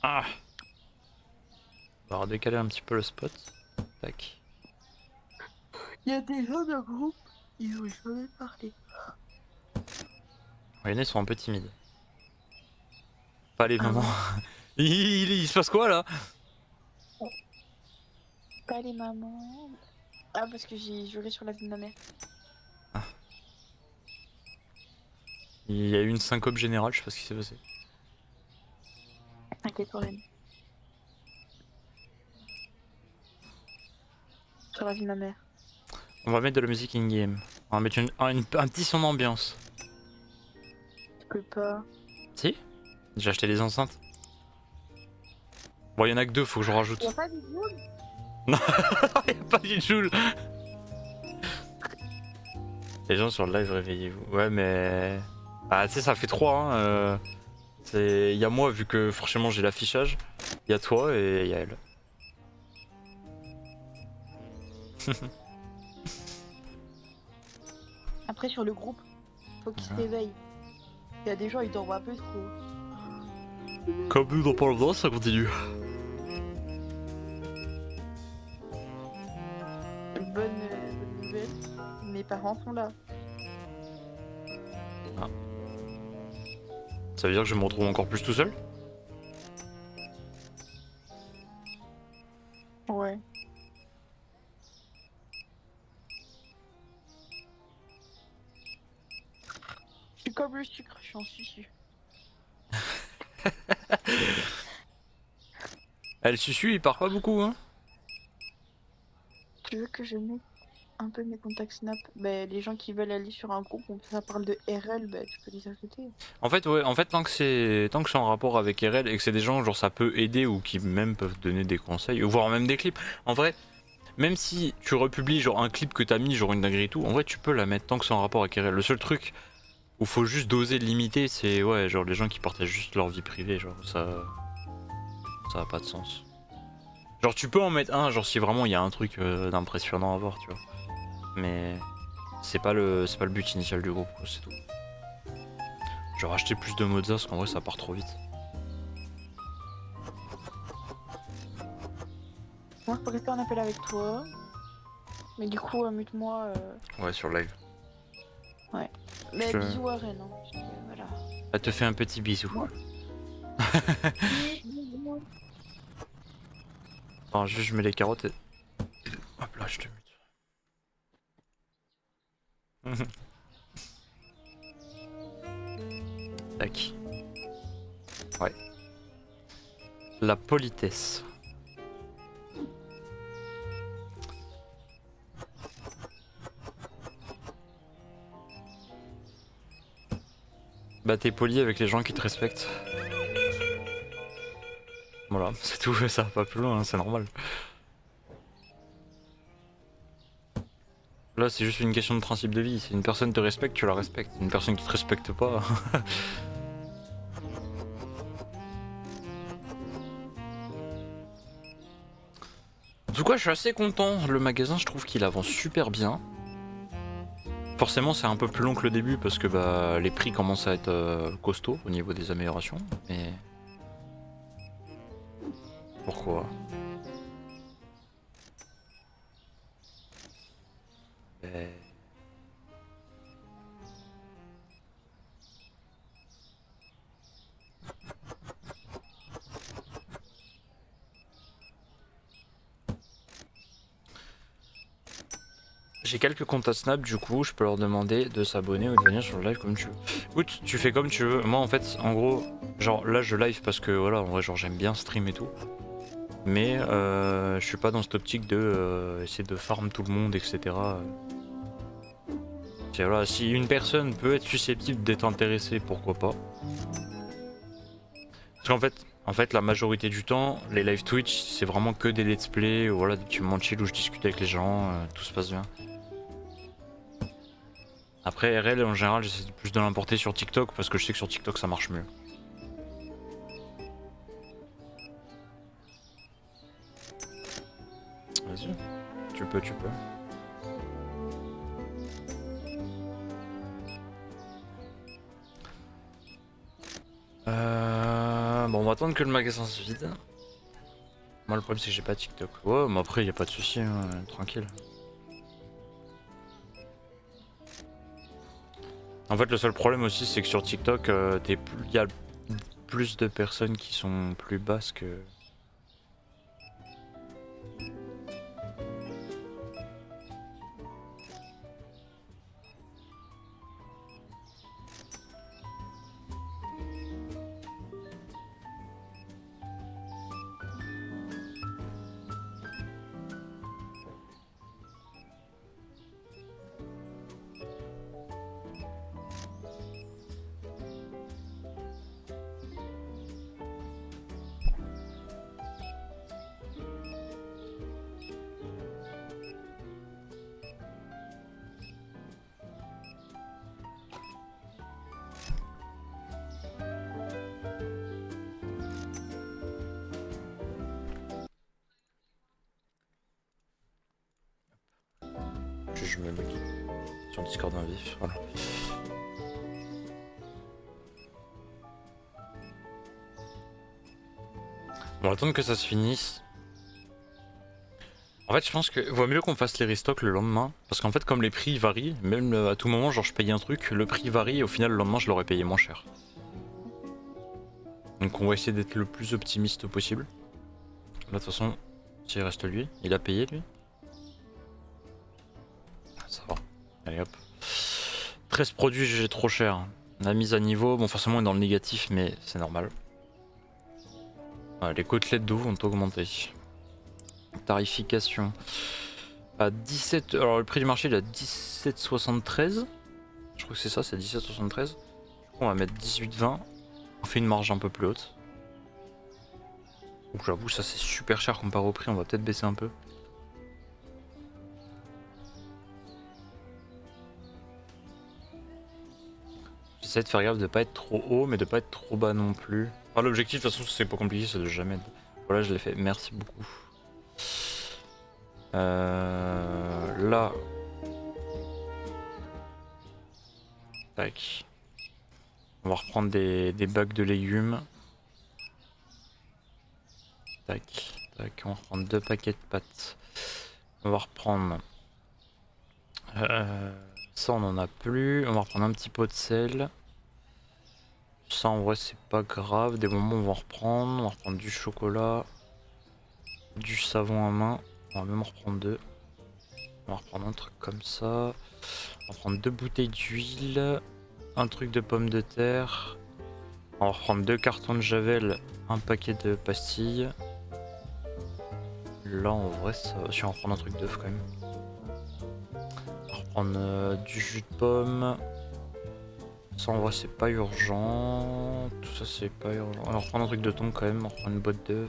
Ah, on va redécaler un petit peu le spot. Tac. Il y a des gens de groupe, ils ont jamais parlé. Les nez sont un peu timides. Pas les Ah mamans. ouais. Il se passe quoi là? Pas les mamans. Ah, parce que j'ai juré sur la vie de ma mère. Il y a eu une syncope générale, je sais pas ce qui s'est passé. T'inquiète, même. Sur la vie de ma mère. On va mettre de la musique in-game. On va mettre un petit son d'ambiance. Je peux pas. Si? J'ai acheté des enceintes. Bon, il y en a que deux, faut que je rajoute. Y'a pas du tout? Non, y a pas du Joule. Les gens sur le live, réveillez-vous. Ouais, mais... Ah, tu sais, ça fait trois, hein. Il y a moi, vu que forcément j'ai l'affichage. Il y a toi et il y a elle. Après, sur le groupe, faut qu'ils se réveillent. Il y a des gens, ils dorment un peu trop. Comme nous dans pas longtemps, ça continue. Bonne nouvelle, mes parents sont là. Ça veut dire que je me retrouve encore plus tout seul? Ouais. Je suis comme le sucre, je suis en susu. Elle susu, il part pas beaucoup, hein. Tu veux que je mette un peu mes contacts Snap? Bah, les gens qui veulent aller sur un groupe où ça parle de RL, bah, tu peux les ajouter. En fait, ouais, en fait, tant que c'est en rapport avec RL et que c'est des gens, genre, ça peut aider ou qui même peuvent donner des conseils, ou voire même des clips. En vrai, même si tu republies, genre, un clip que t'as mis, genre, une dinguerie et tout, en vrai, tu peux la mettre tant que c'est en rapport avec RL. Le seul truc où faut juste doser, limiter, c'est, ouais, genre, les gens qui partagent juste leur vie privée, genre, ça a pas de sens. Genre, tu peux en mettre un, genre, si vraiment il y a un truc d'impressionnant à voir, tu vois. Mais c'est pas le but initial du groupe, quoi, c'est tout. Je vais racheter plus de Mozart parce qu'en vrai ça part trop vite. Moi, je peux rester en appel avec toi. Mais du coup, mute-moi. Ouais, sur live. Ouais. Mais Je- bisous à Rennes, hein, parce que, voilà. Elle te fait un petit bisou. Ouais. Attends, juste je mets les carottes et... Hop là, je te mute. Tac. Ouais. La politesse. Bah t'es poli avec les gens qui te respectent. Voilà, c'est tout, ça va pas plus loin, hein, c'est normal. Là, c'est juste une question de principe de vie. Si une personne te respecte, tu la respectes. Une personne qui te respecte pas. En tout cas, je suis assez content. Le magasin, je trouve qu'il avance super bien. Forcément, c'est un peu plus long que le début parce que bah, les prix commencent à être costauds au niveau des améliorations. Mais pourquoi? Ben, j'ai quelques comptes à Snap, du coup, je peux leur demander de s'abonner ou de venir sur le live comme tu veux. Écoute, tu fais comme tu veux. Moi, en fait, en gros, genre là, je live parce que voilà, en vrai, genre j'aime bien stream et tout. Mais je suis pas dans cette optique de essayer de farm tout le monde, etc. Voilà, si une personne peut être susceptible d'être intéressée, pourquoi pas. Parce qu'en fait, la majorité du temps, les live Twitch, c'est vraiment que des let's play, ou voilà, des petits moments chill où je discute avec les gens, tout se passe bien. Après, RL, en général, j'essaie plus de l'importer sur TikTok, parce que je sais que sur TikTok, ça marche mieux. Vas-y, tu peux, tu peux. Bon, on va attendre que le magasin se vide. Moi, le problème, c'est que j'ai pas TikTok. Ouais, mais après, y a pas de souci, hein, tranquille. En fait, le seul problème aussi, c'est que sur TikTok, il y a plus de personnes qui sont plus basses que... Je me mets sur Discord en vif, voilà. On va attendre que ça se finisse. En fait, je pense que vaut mieux qu'on fasse les restocks le lendemain. Parce qu'en fait, comme les prix varient, même à tout moment, genre je paye un truc, le prix varie et au final, le lendemain, je l'aurais payé moins cher. Donc on va essayer d'être le plus optimiste possible. Là, de toute façon, s'il reste lui, il a payé lui. Ça va. Allez hop. 13 produits jugés trop cher. La mise à niveau, bon forcément on est dans le négatif mais c'est normal. Ah, les côtelettes d'eau ont augmenté. Tarification. À 17... Alors le prix du marché il est à 17,73. Je crois que c'est ça, c'est 17,73. On va mettre 18,20. On fait une marge un peu plus haute. Donc j'avoue ça c'est super cher comparé au prix, on va peut-être baisser un peu. J'essaie de faire gaffe de pas être trop haut mais de pas être trop bas non plus. Enfin, l'objectif de toute façon c'est pas compliqué, c'est de jamais être... Voilà je l'ai fait, merci beaucoup. Là. Tac. On va reprendre des bacs de légumes. Tac, tac, on va reprendre 2 paquets de pâtes. On va reprendre... ça on en a plus. On va reprendre un petit pot de sel. Ça en vrai c'est pas grave. Des moments on va en reprendre. On va reprendre du chocolat. Du savon à main. On va même en reprendre 2. On va reprendre un truc comme ça. On va prendre 2 bouteilles d'huile. Un truc de pommes de terre. On va reprendre 2 cartons de javel. Un paquet de pastilles. Là en vrai ça... Si on va reprendre un truc d'œuf quand même. On va reprendre du jus de pomme. Ça en vrai c'est pas urgent. Tout ça c'est pas urgent. On va reprendre un truc de thon quand même. On va reprendre une boîte d'œufs.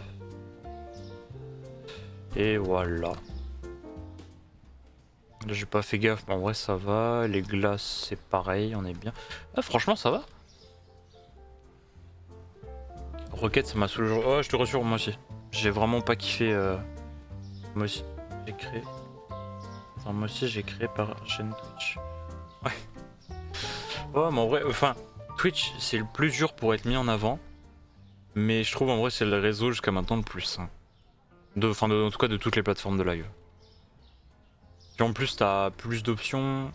Et voilà. Là j'ai pas fait gaffe, mais en vrai ça va. Les glaces c'est pareil, on est bien. Ah, franchement ça va. Rocket ça m'a saoulé. Oh je te rassure, moi aussi. J'ai vraiment pas kiffé. Moi aussi. J'ai créé. Attends, moi aussi j'ai créé par chaîne Twitch. Ouais. Ouais mais en vrai, enfin, Twitch c'est le plus dur pour être mis en avant. Mais je trouve en vrai c'est le réseau jusqu'à maintenant le plus sain. En tout cas de toutes les plateformes de live. Puis en plus t'as plus d'options.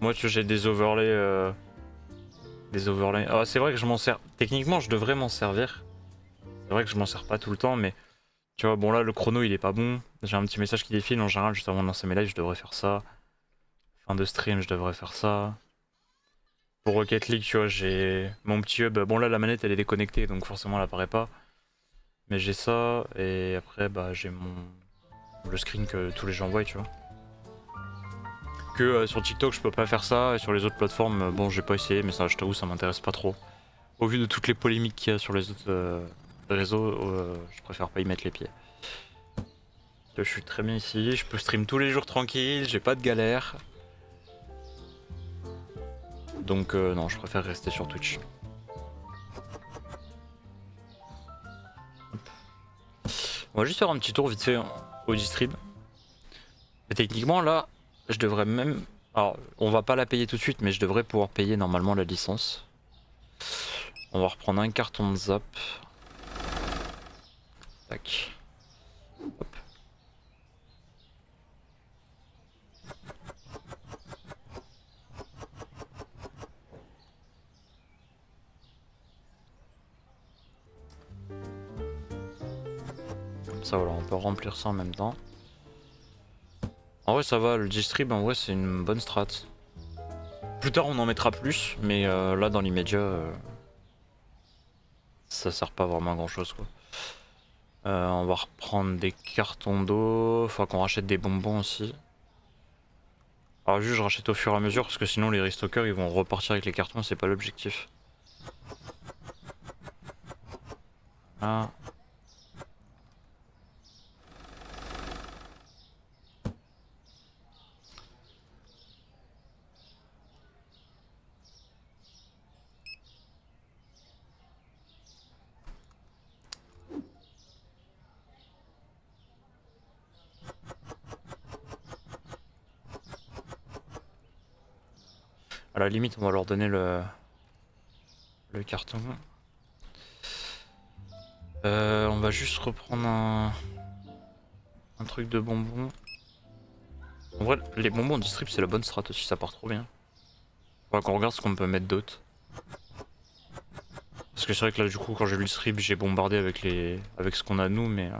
Moi tu vois, j'ai des overlays. Des overlays. Ah, c'est vrai que je m'en sers. Techniquement je devrais m'en servir. C'est vrai que je m'en sers pas tout le temps mais tu vois bon là le chrono il est pas bon. J'ai un petit message qui défile en général juste avant de lancer mes lives, je devrais faire ça. Fin de stream je devrais faire ça. Pour Rocket League tu vois j'ai mon petit hub. Bon là la manette elle est déconnectée donc forcément elle apparaît pas. Mais j'ai ça et après bah j'ai le screen que tous les gens voient tu vois. Que sur TikTok je peux pas faire ça et sur les autres plateformes bon j'ai pas essayé mais ça je t'avoue ça m'intéresse pas trop. Au vu de toutes les polémiques qu'il y a sur les autres réseaux, je préfère pas y mettre les pieds. Je suis très bien ici, je peux stream tous les jours tranquille, j'ai pas de galère. Donc non, je préfère rester sur Twitch. On va juste faire un petit tour vite fait au distrib. Et techniquement là, je devrais même... Alors, on va pas la payer tout de suite, mais je devrais pouvoir payer normalement la licence. On va reprendre un carton de zap. Tac. Hop. Comme ça voilà, on peut remplir ça en même temps. En vrai ça va, le distrib en vrai c'est une bonne strat. Plus tard on en mettra plus, mais là dans l'immédiat ça sert pas vraiment à grand chose quoi. On va reprendre des cartons d'eau, faut qu'on rachète des bonbons aussi. Alors juste je rachète au fur et à mesure parce que sinon les restockers ils vont repartir avec les cartons, c'est pas l'objectif. Ah. À la limite on va leur donner le carton. On va juste reprendre un truc de bonbons. En vrai les bonbons en distrib c'est la bonne strat aussi, ça part trop bien. Faudra qu'on regarde ce qu'on peut mettre d'autre. Parce que c'est vrai que là du coup quand j'ai lu le strip j'ai bombardé avec ce qu'on a nous mais...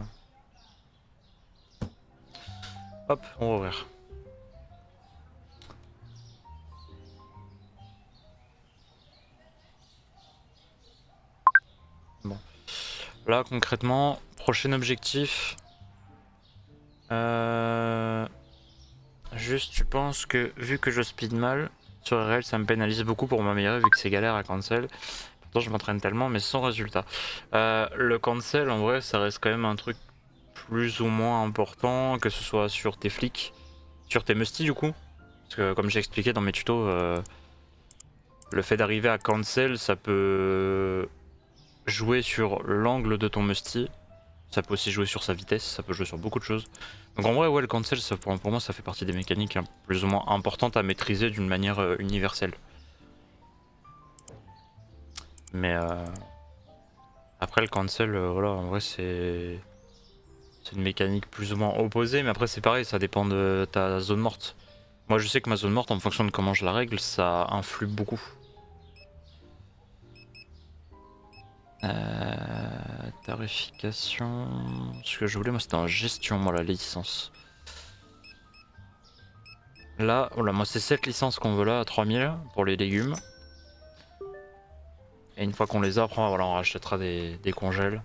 Hop, on va ouvrir. Bon. Là concrètement, prochain objectif. Juste tu penses que vu que je speed mal, sur RL ça me pénalise beaucoup pour m'améliorer vu que c'est galère à cancel. Pourtant je m'entraîne tellement mais sans résultat. Le cancel en vrai ça reste quand même un truc plus ou moins important, que ce soit sur tes flicks, sur tes musty du coup. Parce que comme j'ai expliqué dans mes tutos, le fait d'arriver à cancel ça peut jouer sur l'angle de ton musty. Ça peut aussi jouer sur sa vitesse, ça peut jouer sur beaucoup de choses. Donc en vrai ouais le cancel ça, pour moi ça fait partie des mécaniques plus ou moins importantes à maîtriser d'une manière universelle. Mais après le cancel voilà en vrai c'est une mécanique plus ou moins opposée, mais après c'est pareil, ça dépend de ta zone morte. Moi je sais que ma zone morte en fonction de comment je la règle ça influe beaucoup. Tarification... Ce que je voulais moi c'était en gestion moi la licence. Là, voilà, moi c'est cette licence qu'on veut là à 3000 pour les légumes. Et une fois qu'on les a, après voilà, on rachètera des congèles.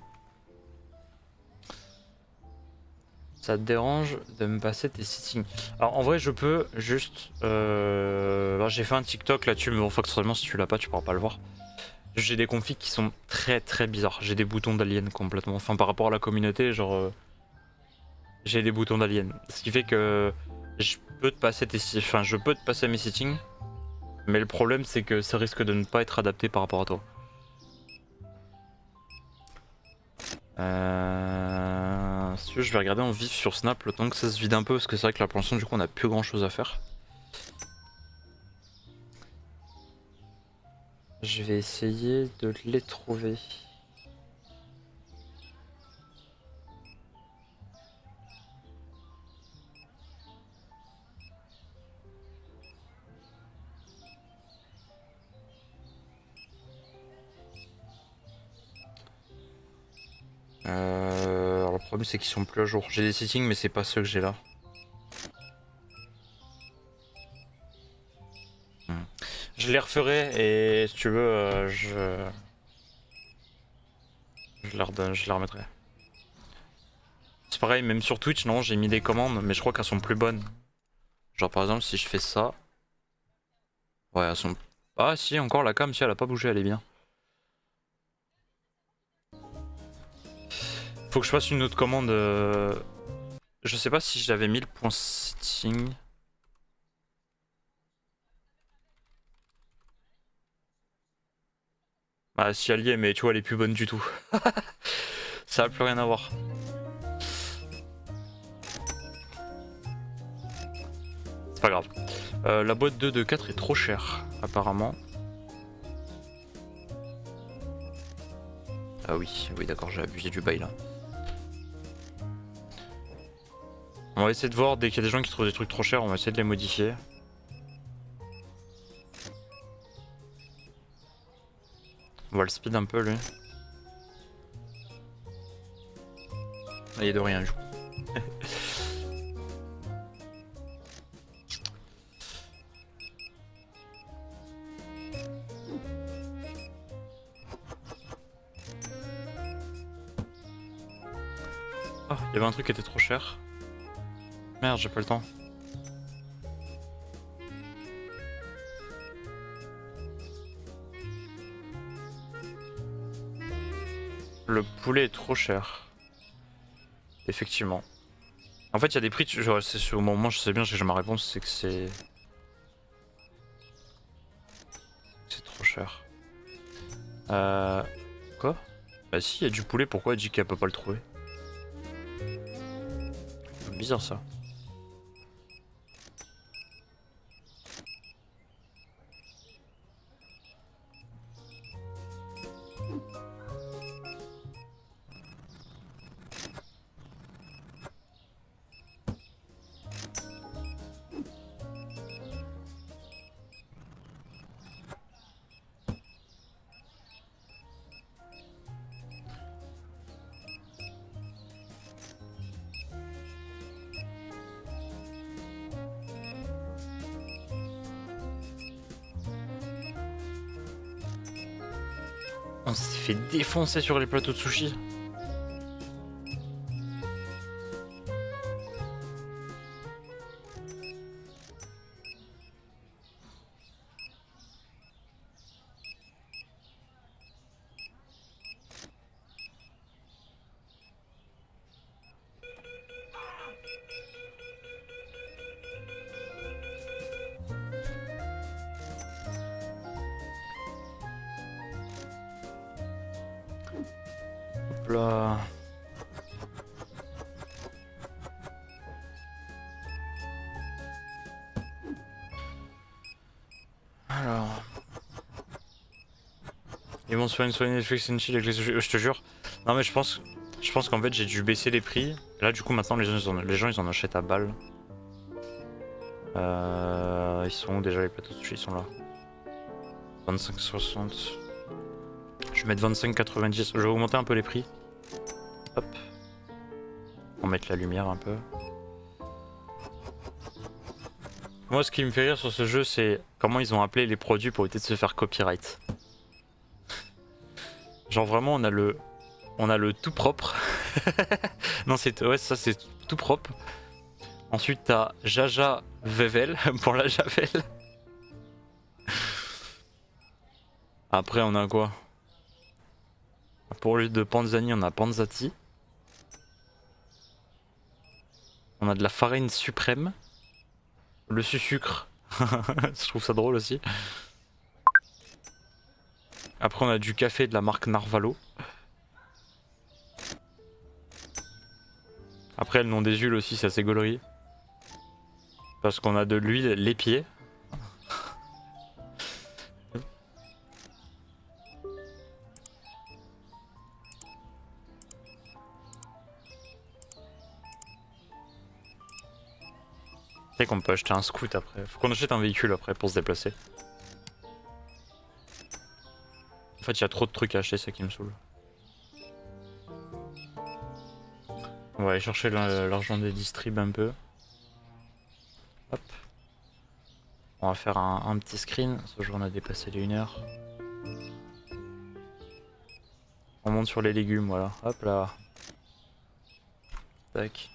Ça te dérange de me passer tes settings? Alors en vrai je peux juste... j'ai fait un TikTok là-dessus mais bon forcément si tu l'as pas tu pourras pas le voir. J'ai des configs qui sont très très bizarres. J'ai des boutons d'alien complètement. Enfin par rapport à la communauté genre... j'ai des boutons d'alien. Ce qui fait que je peux te passer je peux te passer mes settings, mais le problème c'est que ça risque de ne pas être adapté par rapport à toi. Si tu veux, je vais regarder en vif sur Snap le temps que ça se vide un peu, parce que c'est vrai que là pour l'instant du coup on a plus grand chose à faire. Je vais essayer de les trouver. Alors le problème c'est qu'ils sont plus à jour. J'ai des settings mais c'est pas ceux que j'ai là. Je les referai et si tu veux je les redonne, je les remettrai. C'est pareil, même sur Twitch, non, j'ai mis des commandes, mais je crois qu'elles sont plus bonnes. Genre par exemple si je fais ça. Ouais, elles sont. Ah si, encore la cam, si elle a pas bougé, elle est bien. Faut que je fasse une autre commande. Je sais pas si j'avais mis le point setting. Ah si elle y est, mais tu vois elle est plus bonne du tout. Ça a plus rien à voir. C'est pas grave. La boîte 2 de 4 est trop chère, apparemment. Ah oui, oui d'accord, j'ai abusé du bail là. On va essayer de voir, dès qu'il y a des gens qui trouvent des trucs trop chers, on va essayer de les modifier. On va le speed un peu lui. Il est de rien du coup. Oh, il y avait un truc qui était trop cher. Merde, j'ai pas le temps. Le poulet est trop cher. Effectivement. En fait, il y a des prix, c'est au moment, je sais bien, j'ai ma réponse, c'est que c'est trop cher. Quoi? Bah si, il y a du poulet, pourquoi elle dit qu'elle peut pas le trouver? Bizarre ça. On s'est fait défoncer sur les plateaux de sushi. Hop là. Alors. Ils vont soigner Netflix and chill avec les sushis, je te jure. Non mais je pense qu'en fait j'ai dû baisser les prix. Et là du coup maintenant les gens ils en achètent à balle. Ils sont où déjà les plateaux de sushi? Ils sont là. 25,60. Je vais mettre 25,90. Je vais augmenter un peu les prix. Hop. On va mettre la lumière un peu. Moi ce qui me fait rire sur ce jeu c'est comment ils ont appelé les produits pour éviter de se faire copyright. Genre vraiment on a le tout propre. Non c'est ouais ça c'est tout propre. Ensuite t'as Jaja Vevel pour la Javel. Après on a quoi? Pour le de Panzani on a Panzati. On a de la farine suprême. Le sucre. Je trouve ça drôle aussi. Après on a du café de la marque Narvalo. Après le nom des huiles aussi c'est assez gaulerie. Parce qu'on a de l'huile l'épier. Tu sais qu'on peut acheter un scoot après. Faut qu'on achète un véhicule après pour se déplacer. En fait il y a trop de trucs à acheter, c'est ça qui me saoule. On va aller chercher l'argent des distribs un peu. Hop. On va faire un petit screen. Ce jour on a dépassé les 1 heure. On monte sur les légumes, voilà. Hop là. Tac.